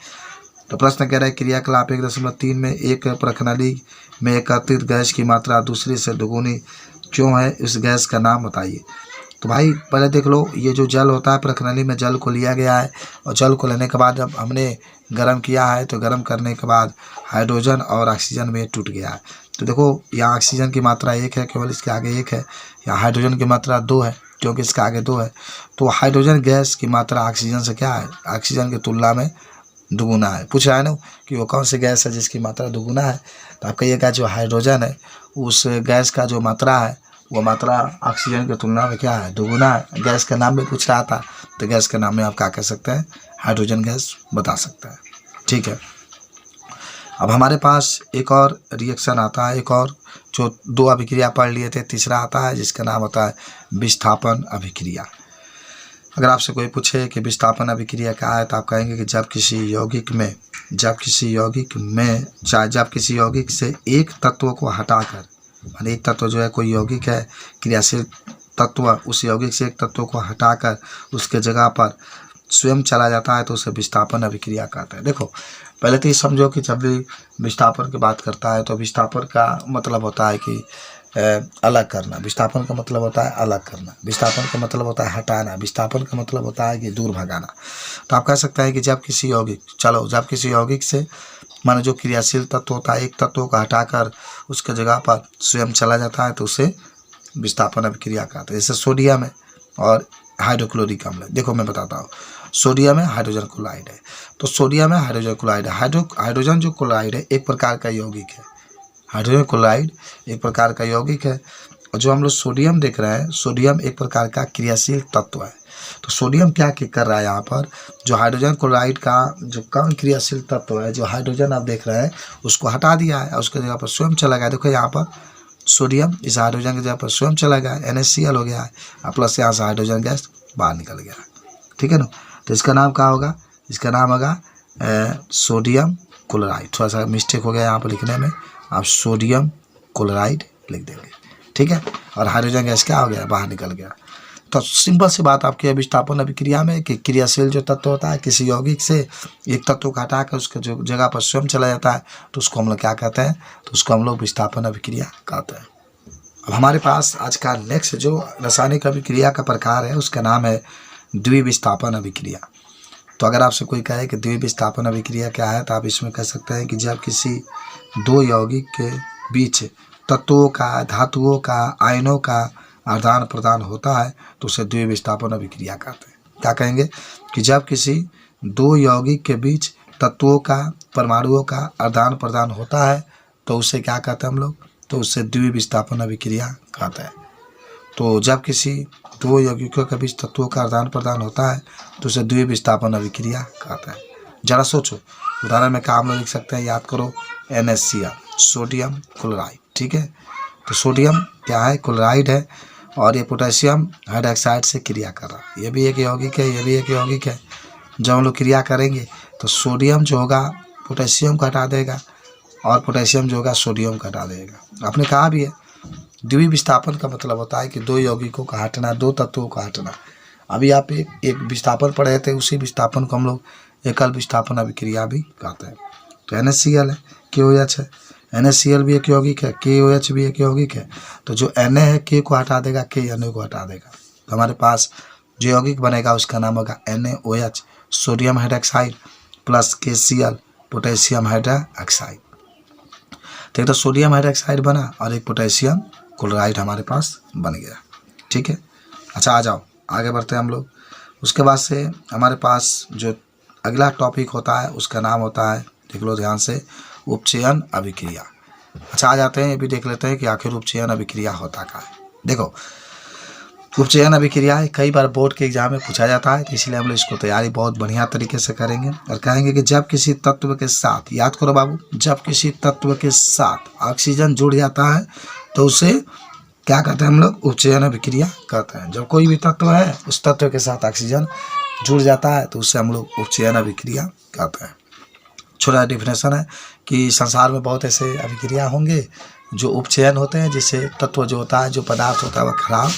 तो प्रश्न कह रहा है क्रियाकलाप 1.3 में एक प्रणाली में एकत्रित गैस की मात्रा दूसरे से दुगुनी क्यों है, उस गैस का नाम बताइए। तो भाई पहले देख लो, ये जो जल होता है प्रणाली में जल को लिया गया है और जल को लेने के बाद जब हमने गर्म किया है तो गर्म करने के बाद हाइड्रोजन और ऑक्सीजन में टूट गया है। तो देखो यहाँ ऑक्सीजन की मात्रा 1 है, केवल इसके आगे 1 है। यहाँ हाइड्रोजन की मात्रा 2 है क्योंकि इसके आगे 2 है। तो हाइड्रोजन गैस की मात्रा ऑक्सीजन से क्या है? ऑक्सीजन की तुलना में दुगुना है। पूछ रहा है ना कि वो कौन सी गैस है जिसकी मात्रा दुगुना है? तो आप कहिएगा जो हाइड्रोजन है उस गैस का जो मात्रा है वो मात्रा ऑक्सीजन की तुलना में क्या है? दुगुना है। गैस का नाम भी पूछ रहा था तो गैस के नाम में आप क्या कह सकते हैं? हाइड्रोजन गैस बता सकते हैं। ठीक है, अब हमारे पास एक और रिएक्शन आता है, एक और जो 2 अभिक्रिया पढ़ लिए थे, तीसरा आता है जिसका नाम होता है विस्थापन अभिक्रिया। अगर आपसे कोई पूछे कि विस्थापन अभिक्रिया क्या है तो आप कहेंगे कि जब किसी यौगिक से एक तत्व को हटाकर, माने एक तत्व जो है कोई यौगिक है क्रियाशील तत्व, उस यौगिक से एक तत्व को हटाकर उसके जगह पर स्वयं चला जाता है तो उसे विस्थापन अभिक्रिया कहते हैं। देखो पहले तो ये समझो कि जब भी विस्थापन की बात करता है तो विस्थापन का मतलब होता है कि अलग करना। विस्थापन का मतलब होता है अलग करना। विस्थापन का मतलब होता है हटाना। विस्थापन का मतलब होता है कि दूर भगाना। तो आप कह सकते हैं कि जब किसी यौगिक से माने जो क्रियाशील तत्व होता है एक तत्व को हटाकर उसके जगह पर स्वयं चला जाता है तो उसे विस्थापन अभिक्रिया कहते हैं। जैसे सोडियम है और हाइड्रोक्लोरिक अम्ल है। देखो मैं बताता हूँ, सोडियम है, हाइड्रोजन क्लोराइड है। तो सोडियम है, हाइड्रोजन क्लोराइड है। हाइड्रोजन जो क्लोराइड है एक प्रकार का यौगिक है। हाइड्रोजन क्लोराइड एक प्रकार का यौगिक है। और जो हम लोग सोडियम देख रहे हैं, सोडियम एक प्रकार का क्रियाशील तत्व है। तो सोडियम क्या कर रहा है यहाँ पर? जो हाइड्रोजन क्लोराइड का जो कम क्रियाशील तत्व है, जो हाइड्रोजन आप देख रहे हैं, उसको हटा दिया है और उसके जगह पर स्वयं चला गया। देखो यहाँ पर सोडियम इस हाइड्रोजन की जगह पर स्वयं चला गया, NaCl हो गया है और प्लस यहाँ से हाइड्रोजन गैस बाहर निकल गया। ठीक है ना? तो इसका नाम क्या होगा? इसका नाम होगा सोडियम क्लोराइड। थोड़ा सा मिस्टेक हो गया यहाँ पर लिखने में, आप सोडियम क्लोराइड लिख देंगे। ठीक है, और हाइड्रोजन गैस क्या हो गया? बाहर निकल गया। तो सिंपल सी बात आपकी विस्थापन अभिक्रिया में कि क्रियाशील जो तत्व होता है किसी यौगिक से एक तत्व को हटाकर उसके जो जगह पर स्वयं चला जाता है तो उसको हम लोग क्या कहते हैं? तो उसको हम लोग विस्थापन अभिक्रिया कहते हैं। अब हमारे पास आज का नेक्स्ट जो रासायनिक अभिक्रिया का प्रकार है उसका नाम है द्विविस्थापन अभिक्रिया। तो अगर आपसे कोई कहे कि द्विविस्थापन अभिक्रिया क्या है तो आप इसमें कह सकते हैं कि जब किसी 2 यौगिक के बीच तत्वों का, धातुओं का, आयनों का आदान प्रदान होता है तो उसे द्विविस्थापन अभिक्रिया कहते हैं। क्या कहेंगे कि जब किसी दो यौगिक के बीच तत्वों का, परमाणुओं का आदान प्रदान होता है तो उसे क्या कहते हैं हम लोग, तो उसे द्विविस्थापन अभिक्रिया कहते हैं। तो जब किसी दो यौगिकों के बीच तत्वों का आदान प्रदान होता है तो उसे द्विविस्थापन अभिक्रिया कहते हैं। जरा सोचो, उदाहरण में क्या हम लोग लिख सकते हैं, याद करो, NaCl, सोडियम क्लोराइड, ठीक है। तो सोडियम क्या है, क्लोराइड है, और ये पोटेशियम हाइड्रोक्साइड से क्रिया कर रहा है। ये भी एक यौगिक है, ये भी एक यौगिक है। जब हम लोग क्रिया करेंगे तो सोडियम जो होगा पोटेशियम को हटा देगा और पोटेशियम जो होगा सोडियम को हटा देगा। आपने कहा भी है द्विविस्थापन का मतलब होता है कि दो यौगिकों का हटना, दो तत्वों का हटना। अभी आप एक विस्थापन पढ़े थे, उसी विस्थापन को हम लोग एकल विस्थापन अभिक्रिया भी कहते हैं। तो NaCl है, KOH है, NaCl भी एक यौगिक है, KOH भी एक यौगिक है। तो जो Na है K को हटा देगा, K Na को हटा देगा, तो हमारे पास जो यौगिक बनेगा उसका नाम होगा NaOH, sodium hydroxide plus KCl, potassium hydroxide. तो एक तो सोडियम हाइड्रोक्साइड बना और एक पोटेशियम क्लोराइड हमारे पास बन गया, ठीक है। अच्छा, आ जाओ आगे बढ़ते हैं हम लोग। उसके बाद से हमारे पास जो अगला टॉपिक होता है उसका नाम होता है, देख लो ध्यान से, उपचयन अभिक्रिया। अच्छा, आ जाते हैं, ये भी देख लेते हैं कि आखिर उपचयन अभिक्रिया होता क्या है। देखो, उपचयन अभिक्रिया कई बार बोर्ड के एग्जाम में पूछा जाता है, तो इसलिए हम लोग इसको तैयारी बहुत बढ़िया तरीके से करेंगे और कहेंगे कि जब किसी तत्व के साथ, याद करो बाबू, जब किसी तत्व के साथ ऑक्सीजन जुड़ जाता है तो उसे क्या कहते हैं हम लोग, उपचयन अभिक्रिया कहते हैं। जब कोई भी तत्व है उस तत्व के साथ ऑक्सीजन जुड़ जाता है तो उससे हम लोग उपचयन अभिक्रिया कहते हैं। छोटा डिफिनेशन है कि संसार में बहुत ऐसे अभिक्रिया होंगे जो उपचयन होते हैं, जिससे तत्व जो होता है, जो पदार्थ होता है, वह खराब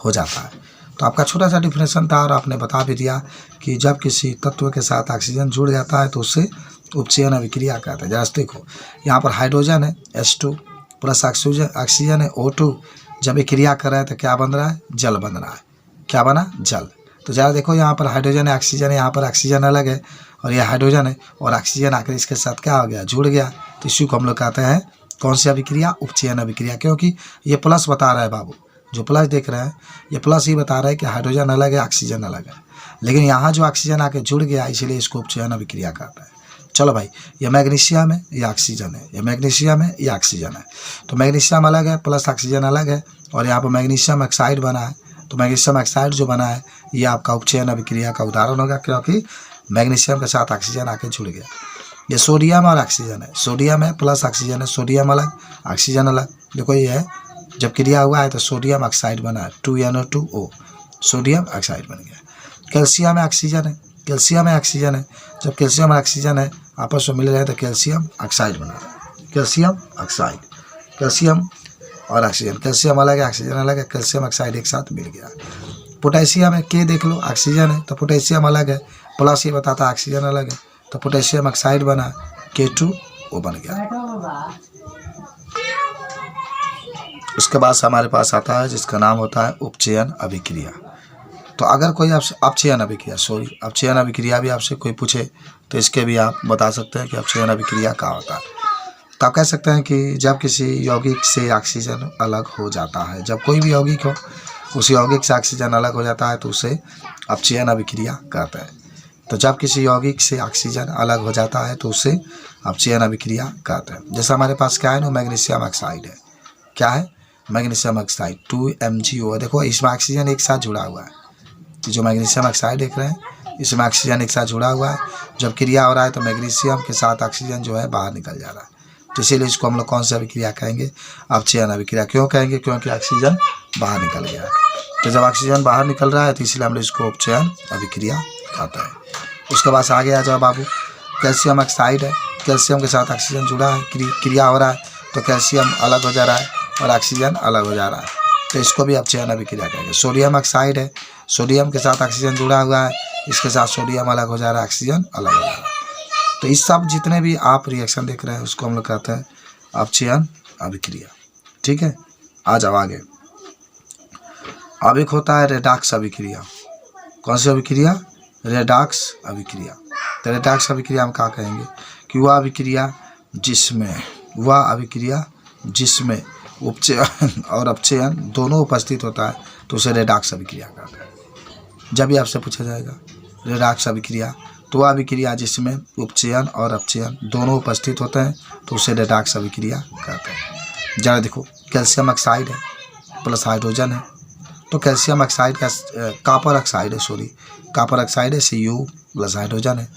हो जाता है। तो आपका छोटा सा डिफिनेशन था और आपने बता भी दिया कि जब किसी तत्व के साथ ऑक्सीजन जुड़ जाता है तो उससे उपचयन अभिक्रिया कहते हैं। जैसे देखो, यहाँ पर हाइड्रोजन है H2 प्लस ऑक्सीजन है O2। जब ये क्रिया कर रहा है तो क्या बन रहा है, जल बन रहा है। क्या बना, जल। तो ज़रा देखो, यहाँ पर हाइड्रोजन है, ऑक्सीजन है, यहाँ पर ऑक्सीजन अलग है और यह हाइड्रोजन है और ऑक्सीजन आकर इसके साथ क्या हो गया, जुड़ गया। तो इसी को हम लोग कहते हैं कौन सी अभिक्रिया, उपचयन अभिक्रिया। क्योंकि ये प्लस बता रहा है बाबू, जो प्लस देख रहे हैं ये प्लस ही बता रहा है कि हाइड्रोजन अलग है, ऑक्सीजन अलग है, लेकिन यहाँ जो ऑक्सीजन आके जुड़ गया इसलिए इसको उपचयन अभिक्रिया कहता है। चलो भाई, ये मैग्नीशियम है, ये ऑक्सीजन है, ये मैग्नीशियम है, ये ऑक्सीजन है। तो मैग्नीशियम अलग है प्लस ऑक्सीजन अलग है और यहाँ पर मैग्नीशियम ऑक्साइड बना है। तो मैग्नीशियम ऑक्साइड जो बना है ये आपका उपचयन अभिक्रिया का उदाहरण होगा, क्योंकि मैग्नीशियम के साथ ऑक्सीजन आके जुड़ गया। ये सोडियम और ऑक्सीजन है, सोडियम है प्लस ऑक्सीजन है, सोडियम अलग ऑक्सीजन अलग। देखो ये है, जब क्रिया हुआ है तो सोडियम ऑक्साइड बना है, 2NO2O, सोडियम ऑक्साइड बन गया। कैल्शियम है, ऑक्सीजन है, कैल्शियम है, ऑक्सीजन है। जब कैल्शियम और ऑक्सीजन है आपस में मिल रहे हैं तो कैल्शियम ऑक्साइड बना रहा है, कैल्शियम ऑक्साइड। कैल्शियम और ऑक्सीजन, कैल्शियम अलग है, ऑक्सीजन अलग है, कैल्शियम ऑक्साइड एक साथ मिल गया। पोटेशियम है, के देख लो, ऑक्सीजन है तो पोटेशियम अलग है, प्लस ये बताता है ऑक्सीजन अलग है, तो पोटेशियम ऑक्साइड बना, K2O बन गया। उसके बाद हमारे पास आता है जिसका नाम होता है उपचयन अभिक्रिया। तो अगर कोई आपसे अपचयन अभिक्रिया भी आपसे कोई पूछे तो इसके भी आप बता सकते हैं कि अपचयन अभिक्रिया क्या होता है। तो आप कह सकते हैं कि जब किसी यौगिक से ऑक्सीजन अलग हो जाता है, जब कोई भी यौगिक हो उस यौगिक से ऑक्सीजन अलग हो जाता है तो उसे अपचयन अभिक्रिया कहते हैं। तो जब किसी यौगिक से ऑक्सीजन अलग हो जाता है तो उसे अपचयन अभिक्रिया कहते हैं। जैसे हमारे पास क्या है ना, मैग्नीशियम ऑक्साइड है, क्या है, मैग्नीशियम ऑक्साइड 2MgO। देखो इसमें ऑक्सीजन एक साथ जुड़ा हुआ है, जो मैग्नीशियम ऑक्साइड देख रहे हैं इसमें ऑक्सीजन एक साथ जुड़ा हुआ है। जब क्रिया हो रहा है तो मैग्नीशियम के साथ ऑक्सीजन जो है बाहर निकल जा रहा है, तो इसीलिए इसको हम लोग कौन सी अभिक्रिया कहेंगे, अपचयन अभिक्रिया। क्यों कहेंगे, क्योंकि ऑक्सीजन बाहर निकल गया है। तो जब ऑक्सीजन बाहर निकल रहा है तो इसलिए हम लोग इसको उपचयन अभिक्रिया कहते हैं। उसके बाद आगे आ जाओ बाबू, कैल्शियम ऑक्साइड है, कैल्शियम के साथ ऑक्सीजन जुड़ा है, क्रिया हो रहा है तो कैल्शियम अलग हो जा रहा है और ऑक्सीजन अलग हो जा रहा है, तो इसको भी अपचयन अभिक्रिया कहेंगे। सोडियम ऑक्साइड है, सोडियम के साथ ऑक्सीजन जुड़ा हुआ है, इसके साथ सोडियम अलग हो जा रहा है, ऑक्सीजन अलग हो जा रहा है। तो इस सब जितने भी आप रिएक्शन देख रहे हैं उसको हम लोग कहते हैं अपचयन अभिक्रिया। ठीक है, आ जाओ आगे। अब एक होता है रेडॉक्स अभिक्रिया। कौन सी अभिक्रिया, रेडॉक्स अभिक्रिया। तो रेडॉक्स अभिक्रिया हम क्या कहेंगे कि वह अभिक्रिया जिसमें उपचयन और अपचयन दोनों उपस्थित होता है तो उसे रेडॉक्स अभिक्रिया कहते हैं। जब भी आपसे पूछा जाएगा रेडॉक्स अभिक्रिया, तो वह अभिक्रिया जिसमें उपचयन और अपचयन दोनों उपस्थित होते हैं तो उसे रेडॉक्स अभिक्रिया कहते हैं। जरा देखो, कैल्शियम ऑक्साइड है प्लस हाइड्रोजन है, तो कैल्शियम ऑक्साइड का कॉपर ऑक्साइड है, कॉपर ऑक्साइड है Cu प्लस हाइड्रोजन है,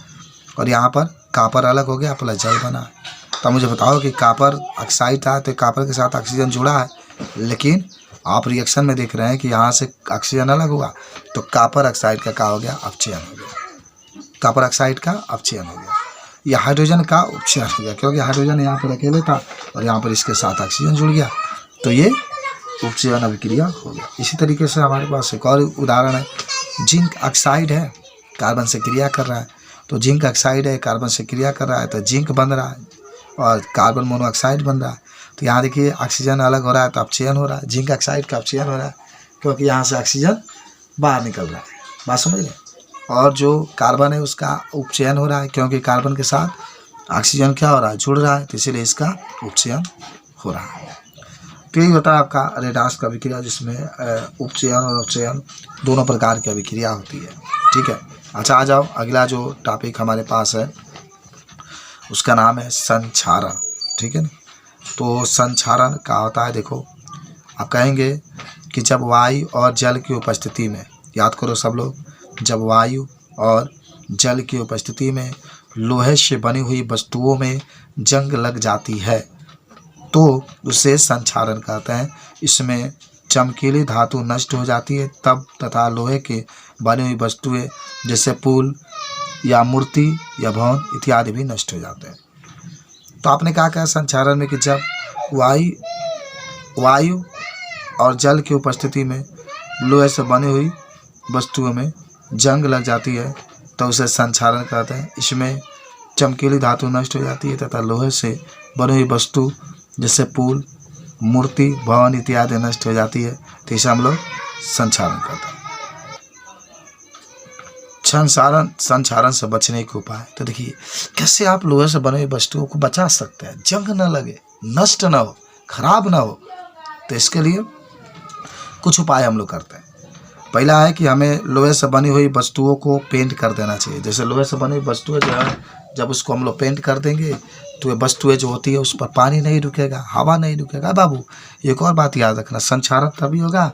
और यहाँ पर कॉपर अलग हो गया प्लस जल बना है। तो मुझे बताओ कि कॉपर ऑक्साइड था तो कॉपर के साथ ऑक्सीजन जुड़ा है, लेकिन आप रिएक्शन में देख रहे हैं कि यहाँ से ऑक्सीजन अलग हुआ, तो कॉपर ऑक्साइड का क्या हो गया, अपचयन हो गया। कॉपर ऑक्साइड का अपचयन हो गया, या हाइड्रोजन का उपचयन हो गया, क्योंकि हाइड्रोजन यहाँ पर अकेले था और यहाँ पर इसके साथ ऑक्सीजन जुड़ गया, तो ये उपचयन अभिक्रिया हो गया। इसी तरीके से हमारे पास एक और उदाहरण है, जिंक ऑक्साइड है, कार्बन से क्रिया कर रहा है, तो जिंक ऑक्साइड है, कार्बन से क्रिया कर रहा है तो जिंक बन रहा है और कार्बन मोनोऑक्साइड बन रहा है। तो यहाँ देखिए ऑक्सीजन अलग हो रहा है तो अपचयन हो रहा है, जिंक ऑक्साइड का अपचयन हो रहा है क्योंकि यहाँ से ऑक्सीजन बाहर निकल रहा है, बात समझ रहे। और जो कार्बन है उसका उपचयन हो रहा है क्योंकि कार्बन के साथ ऑक्सीजन क्या हो रहा है, जुड़ रहा है, तो इसीलिए इसका उपचयन हो रहा है। तो यही होता है आपका रेडॉक्स का अभिक्रिया, जिसमें उपचयन और अपचयन दोनों प्रकार की अभिक्रिया होती है। ठीक है, अच्छा आ जाओ, अगला जो टॉपिक हमारे पास है उसका नाम है संक्षारण। ठीक है ना, तो संक्षारण क्या होता है, देखो आप कहेंगे कि जब वायु और जल की उपस्थिति में, याद करो सब लोग, जब वायु और जल की उपस्थिति में लोहे से बनी हुई वस्तुओं में जंग लग जाती है तो उसे संक्षारण कहते हैं। इसमें चमकीली धातु नष्ट हो जाती है तब, तथा लोहे के बनी हुई वस्तुएं जैसे पुल या मूर्ति या भवन इत्यादि भी नष्ट हो जाते हैं। तो आपने कहा संक्षारण में कि जब वायु और जल की उपस्थिति में लोहे से बनी हुई वस्तुओं में जंग लग जाती है तो उसे संक्षारण कहते हैं। इसमें चमकीली धातु नष्ट हो जाती है तथा लोहे से बनी हुई वस्तु जैसे पुल, मूर्ति, भवन इत्यादि नष्ट हो जाती है, तो इसे हम लोग संक्षारण कहते हैं। संक्षारण से बचने के उपाय, तो देखिए कैसे आप लोहे से बने हुई वस्तुओं को बचा सकते हैं, जंग न लगे, नष्ट न हो, खराब ना हो। तो इसके लिए कुछ उपाय हम लोग करते हैं। पहला है कि हमें लोहे से बनी हुई वस्तुओं को पेंट कर देना चाहिए। जैसे लोहे से बनी हुई वस्तुएं जो है, जब उसको हम लोग पेंट कर देंगे तो ये वस्तुएं जो होती है उस पर पानी नहीं रुकेगा, हवा नहीं रुकेगा। बाबू एक और बात याद रखना, संक्षारण तभी होगा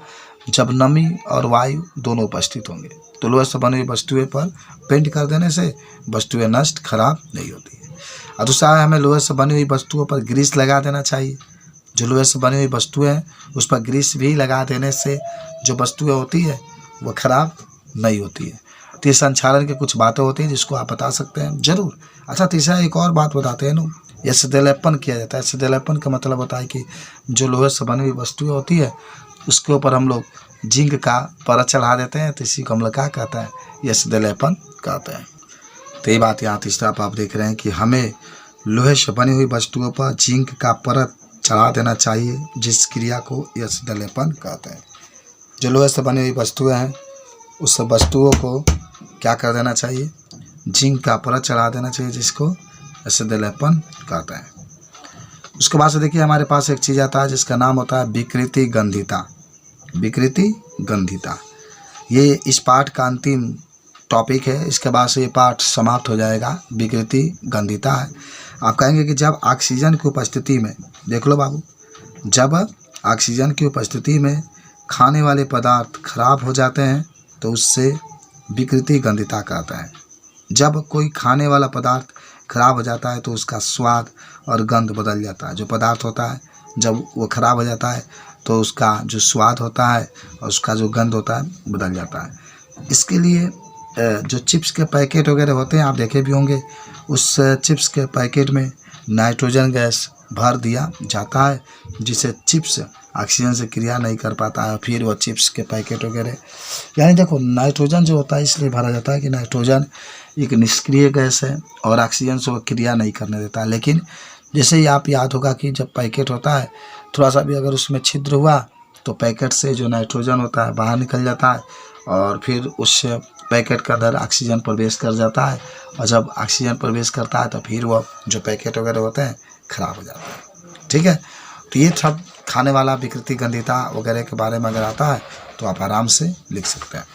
जब नमी और वायु दोनों उपस्थित होंगे। तो लोहे से बनी हुई वस्तुएं पर पेंट कर देने से वस्तुएं नष्ट खराब नहीं होती है। और दूसरा है, हमें लोहे से बनी हुई वस्तुओं पर ग्रीस लगा देना चाहिए। जो लोहे से बनी हुई वस्तुएं हैं उस पर ग्रीस भी लगा देने से जो वस्तुएं होती है वो खराब नहीं होती है। तो ये संक्षारण की कुछ बातें होती हैं जिसको आप बता सकते हैं जरूर। अच्छा, तीसरा एक और बात बताते हैं ना, ये सदैलेपन किया जाता है। सदैलेपन का मतलब होता है कि जो लोहे से बनी हुई वस्तुएं होती है उसके ऊपर हम लोग जिंक का परत चढ़ा देते हैं, तो इसी को हम लोग क्या कहते हैं, ये सदैलेपन कहते हैं। तो ये बात यहाँ तीसरा आप देख रहे हैं कि हमें लोहे से बनी हुई वस्तुओं पर जिंक का परत चढ़ा देना चाहिए, जिस क्रिया को यह सदैलेपन कहते हैं। जो लोहे से बनी हुई वस्तुएं हैं उस वस्तुओं को क्या कर देना चाहिए, जिंक का परत चढ़ा देना चाहिए, जिसको सदैलेपन कहते हैं। उसके बाद से देखिए हमारे पास एक चीज़ आता है जिसका नाम होता है विकृति गंधिता। विकृति गंधिता ये इस पाठ का अंतिम टॉपिक है। इसके बाद से ये पाठ समाप्त हो जाएगा। विकृति गंधिता है, आप कहेंगे कि जब ऑक्सीजन की उपस्थिति में, देख लो बाबू, जब ऑक्सीजन की उपस्थिति में खाने वाले पदार्थ खराब हो जाते हैं तो उससे विकृति गंधिता कहता है। जब कोई खाने वाला पदार्थ खराब हो जाता है तो उसका स्वाद और गंध बदल जाता है। जो पदार्थ होता है जब वो खराब हो जाता है तो उसका जो स्वाद होता है और उसका जो गंध होता है बदल जाता है। इसके लिए जो चिप्स के पैकेट वगैरह होते हैं, आप देखे भी होंगे, उस चिप्स के पैकेट में नाइट्रोजन गैस भर दिया जाता है जिससे चिप्स ऑक्सीजन से क्रिया नहीं कर पाता है, फिर वो चिप्स के पैकेट वगैरह, यानी देखो नाइट्रोजन जो होता है इसलिए भरा जाता है कि नाइट्रोजन एक निष्क्रिय गैस है और ऑक्सीजन से वो क्रिया नहीं करने देता है। लेकिन जैसे ही आप याद होगा कि जब पैकेट होता है थोड़ा सा भी अगर उसमें छिद्र हुआ तो पैकेट से जो नाइट्रोजन होता है बाहर निकल जाता है और फिर उस पैकेट के अंदर ऑक्सीजन प्रवेश कर जाता है, और जब ऑक्सीजन प्रवेश करता है तो फिर वो जो पैकेट वगैरह होते हैं खराब हो जाता है। ठीक है, तो ये सब खाने वाला विकृति गंधिता वगैरह के बारे में अगर आता है तो आप आराम से लिख सकते हैं।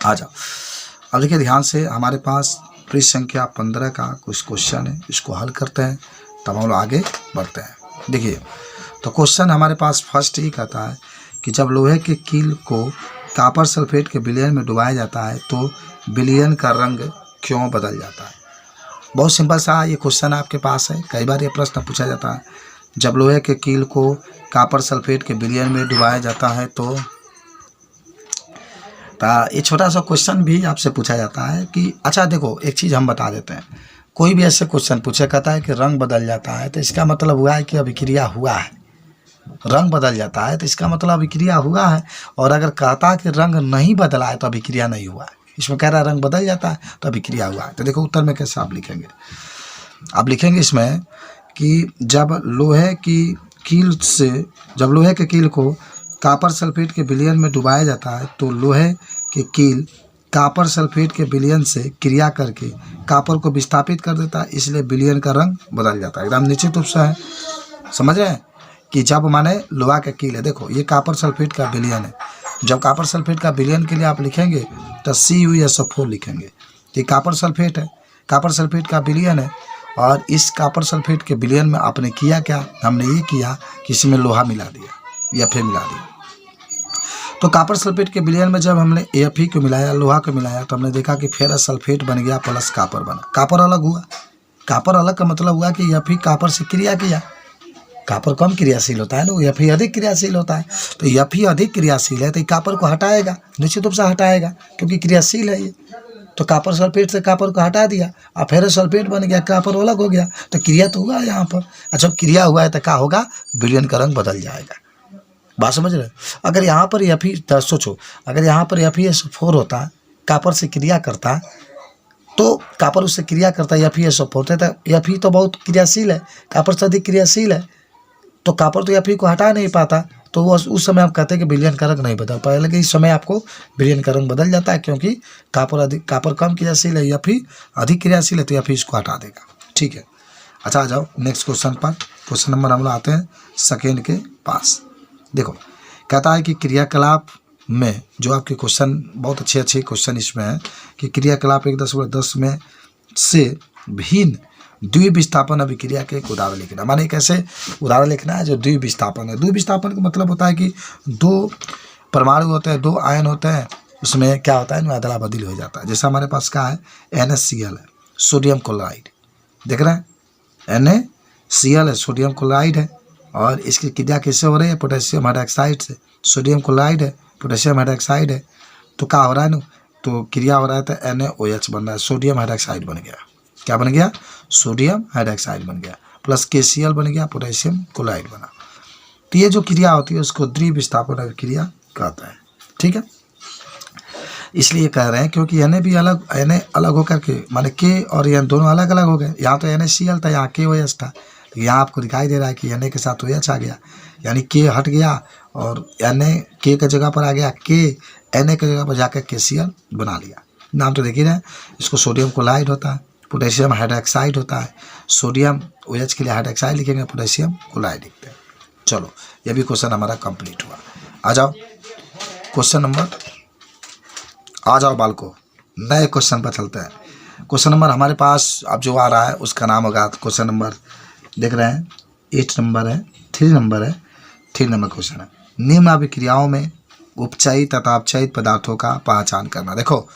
आ जाओ। अब देखिए ध्यान से, हमारे पास पृष्ठ संख्या 15 का कुछ क्वेश्चन है, इसको हल करते हैं तब हम लोग आगे बढ़ते हैं। देखिए तो क्वेश्चन हमारे पास फर्स्ट ही कहता है कि जब लोहे के कील को कॉपर सल्फेट के विलयन में डुबाया जाता है तो विलयन का रंग क्यों बदल जाता है। बहुत सिंपल सा ये क्वेश्चन आपके पास है, कई बार ये प्रश्न पूछा जाता है। जब लोहे के कील को कॉपर सल्फेट के विलयन में डुबाया जाता है तो ये छोटा सा क्वेश्चन भी आपसे पूछा जाता है कि अच्छा देखो एक चीज़ हम बता देते हैं, कोई भी ऐसे क्वेश्चन पूछे कहता है कि रंग बदल जाता है तो इसका मतलब हुआ है कि अभिक्रिया हुआ है। रंग बदल जाता है तो इसका मतलब अभिक्रिया हुआ है, और अगर कहता है कि रंग नहीं बदला है तो अभिक्रिया नहीं हुआ है। इसमें कह रहा है रंग बदल जाता है तो अभिक्रिया हुआ है। तो देखो उत्तर में कैसे आप लिखेंगे, आप लिखेंगे इसमें कि जब लोहे के कील को कॉपर सल्फेट के विलयन में डुबाया जाता है तो लोहे के कील कॉपर सल्फेट के विलयन से क्रिया करके कॉपर को विस्थापित कर देता है, इसलिए विलयन का रंग बदल जाता है। एकदम निश्चित रूप से है, समझ रहे हैं कि जब माने लोहा का कील है, देखो ये कॉपर सल्फेट का विलयन है, जब कॉपर सल्फेट का विलयन के लिए आप लिखेंगे तो CuSO4 लिखेंगे। ये कॉपर सल्फेट है, कॉपर सल्फेट का विलयन है, और इस कॉपर सल्फेट के विलयन में आपने किया क्या, हमने ये किया कि इसमें लोहा मिला दिया, Fe मिला दिया। तो कॉपर सल्फेट के विलयन में जब हमने Fe को मिलाया, लोहा को मिलाया, तो हमने देखा कि फेरस सल्फेट बन गया प्लस कॉपर बना, कॉपर अलग हुआ। कॉपर अलग का मतलब हुआ कि Fe कॉपर से क्रिया किया, कॉपर कम क्रियाशील होता है ना, Fe अधिक क्रियाशील होता है, तो Fe अधिक क्रियाशील है तो कॉपर को हटाएगा, निश्चित रूप से हटाएगा क्योंकि क्रियाशील है ये। तो कॉपर सल्फेट से कॉपर को हटा दिया, और फेरस सल्फेट बन गया, कॉपर अलग हो गया, तो क्रिया तो हुआ यहाँ पर। अच्छा क्रिया हुआ है तो क्या होगा, विलयन का रंग बदल जाएगा। बात समझ रहे? अगर यहाँ पर सोचो, अगर यहाँ पर FeSO4 होता, कॉपर से क्रिया करता, तो कॉपर उससे क्रिया करता, FeSO4 होता है, Fe तो बहुत क्रियाशील है, कॉपर से अधिक क्रियाशील है, तो कॉपर तो Fe को हटा नहीं पाता, तो वो उस समय आप कहते हैं कि विलयन का रंग नहीं बदल पाया, लेकिन इस समय आपको विलयन का रंग बदल जाता है क्योंकि कॉपर कम क्रियाशील है, Fe अधिक क्रियाशील है, तो Fe इसको हटा देगा। ठीक है, अच्छा आ जाओ नेक्स्ट क्वेश्चन पर। क्वेश्चन नंबर हम लोग आते हैं सेकेंड के पास। देखो कहता है कि क्रियाकलाप में, जो आपके क्वेश्चन बहुत अच्छे क्वेश्चन इसमें है कि क्रियाकलाप 1/10 में से भिन्न द्विविस्थापन अभिक्रिया के एक उदाहरण लिखना। माने कैसे उदाहरण लिखना है जो द्विविस्थापन है। द्विविस्थापन का मतलब होता है कि दो परमाणु होते हैं, दो आयन होते हैं, उसमें क्या होता है, अदला बदली हो जाता है। जैसे हमारे पास क्या है, NaCl है, सोडियम क्लोराइड, देख रहे हैं NaCl है, सोडियम क्लोराइड है, और इसकी क्रिया किससे हो रही है, पोटेशियम हाइड्रोक्साइड से। सोडियम क्लोराइड है, पोटेशियम हाइड्रोक्साइड है, तो क्या हो रहा है ना, तो क्रिया हो रहा है तो NaOH बन रहा है, सोडियम हाइड्रोक्साइड बन गया। क्या बन गया, सोडियम हाइड्रोक्साइड बन गया, प्लस KCl बन गया, पोटेशियम क्लोराइड बना। तो ये जो क्रिया होती है उसको द्विविस्थापन अभिक्रिया कहते हैं। ठीक है, इसलिए कह रहे हैं क्योंकि Na भी अलग, Na अलग होकर के माने K और N दोनों अलग अलग हो गए। यहाँ तो NaCl था, यहाँ KOH था, यहाँ आपको दिखाई दे रहा है कि Na के साथ OH आ गया, यानी K हट गया और Na K के जगह पर आ गया, K Na के जगह पर जाकर KCl बना लिया। नाम तो देख ही रहे हैं, इसको सोडियम क्लोराइड होता है, पोटेशियम हाइड्रोक्साइड होता है, सोडियम OH के लिए हाइड्रोक्साइड लिखेंगे, पोटेशियम क्लोराइड लिखते हैं। चलो ये भी क्वेश्चन हमारा कंप्लीट हुआ। आ जाओ क्वेश्चन नंबर, आ जाओ बालको, नए क्वेश्चन पर चलते हैं। क्वेश्चन नंबर हमारे पास अब जो आ रहा है उसका नाम होगा, क्वेश्चन नंबर देख रहे हैं 8 नंबर है, 3 नंबर है, 3 नंबर क्वेश्चन है। निम्न अभिक्रियाओं में उपचयित तथा अपचयित पदार्थों का पहचान करना। देखो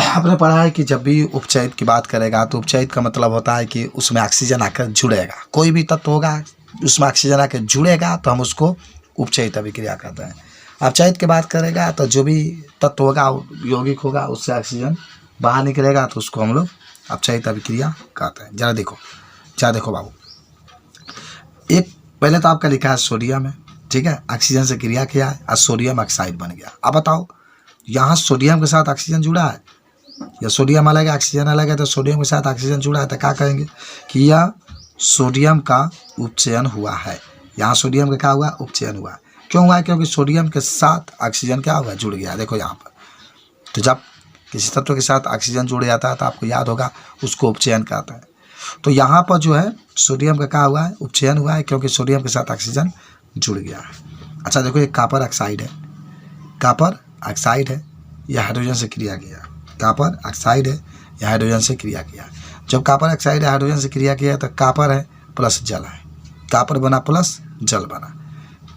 आपने पढ़ा है कि जब भी उपचयित की बात करेगा तो उपचयित का मतलब होता है कि उसमें ऑक्सीजन आकर जुड़ेगा, कोई भी तत्व होगा उसमें ऑक्सीजन आकर जुड़ेगा तो हम उसको उपचयित अभिक्रिया कहते हैं। अपचयित की बात करेगा तो जो भी तत्व होगा यौगिक होगा उससे ऑक्सीजन बाहर निकलेगा तो उसको हम लोग अपचयित अभिक्रिया कहते हैं। जरा देखो बाबू, एक पहले तो आपका लिखा है सोडियम है, ठीक है, ऑक्सीजन से क्रिया किया है और सोडियम ऑक्साइड बन गया। अब बताओ यहाँ सोडियम के साथ ऑक्सीजन जुड़ा है या सोडियम अलग है ऑक्सीजन अलग है, तो सोडियम के साथ ऑक्सीजन जुड़ा है तो क्या कहेंगे कि यह सोडियम का उपचयन हुआ है। यहाँ सोडियम का क्या हुआ, उपचयन हुआ। क्यों हुआ, क्योंकि सोडियम के साथ ऑक्सीजन क्या हुआ, जुड़ गया। देखो यहाँ पर, तो जब किसी तत्व के साथ ऑक्सीजन जुड़ जाता है तो आपको याद होगा उसको उपचयन कहते हैं। तो यहाँ पर जो है सोडियम का क्या हुआ है, उपचयन हुआ है, क्योंकि सोडियम के साथ ऑक्सीजन जुड़ गया है। अच्छा देखो ये कॉपर ऑक्साइड है, कॉपर ऑक्साइड है, यह हाइड्रोजन से क्रिया किया, कॉपर ऑक्साइड है, यह हाइड्रोजन से क्रिया किया। जब कॉपर ऑक्साइड हाइड्रोजन से क्रिया किया तो कॉपर है प्लस जल है, कॉपर बना प्लस जल बना,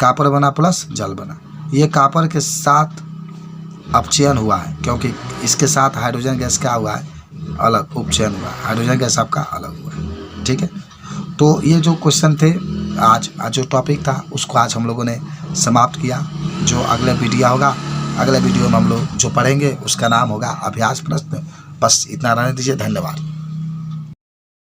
कॉपर बना प्लस जल बना। ये कॉपर के साथ अपचयन हुआ है, क्योंकि इसके साथ हाइड्रोजन गैस क्या हुआ है, अलग उपचयन हुआ है, हाइड्रोजन गैस आपका अलग हुआ है। ठीक है, तो ये जो क्वेश्चन थे, आज जो टॉपिक था उसको आज हम लोगों ने समाप्त किया। जो अगला वीडियो होगा, अगले वीडियो में हम लोग जो पढ़ेंगे उसका नाम होगा अभ्यास प्रश्न। बस इतना रहने दीजिए, धन्यवाद।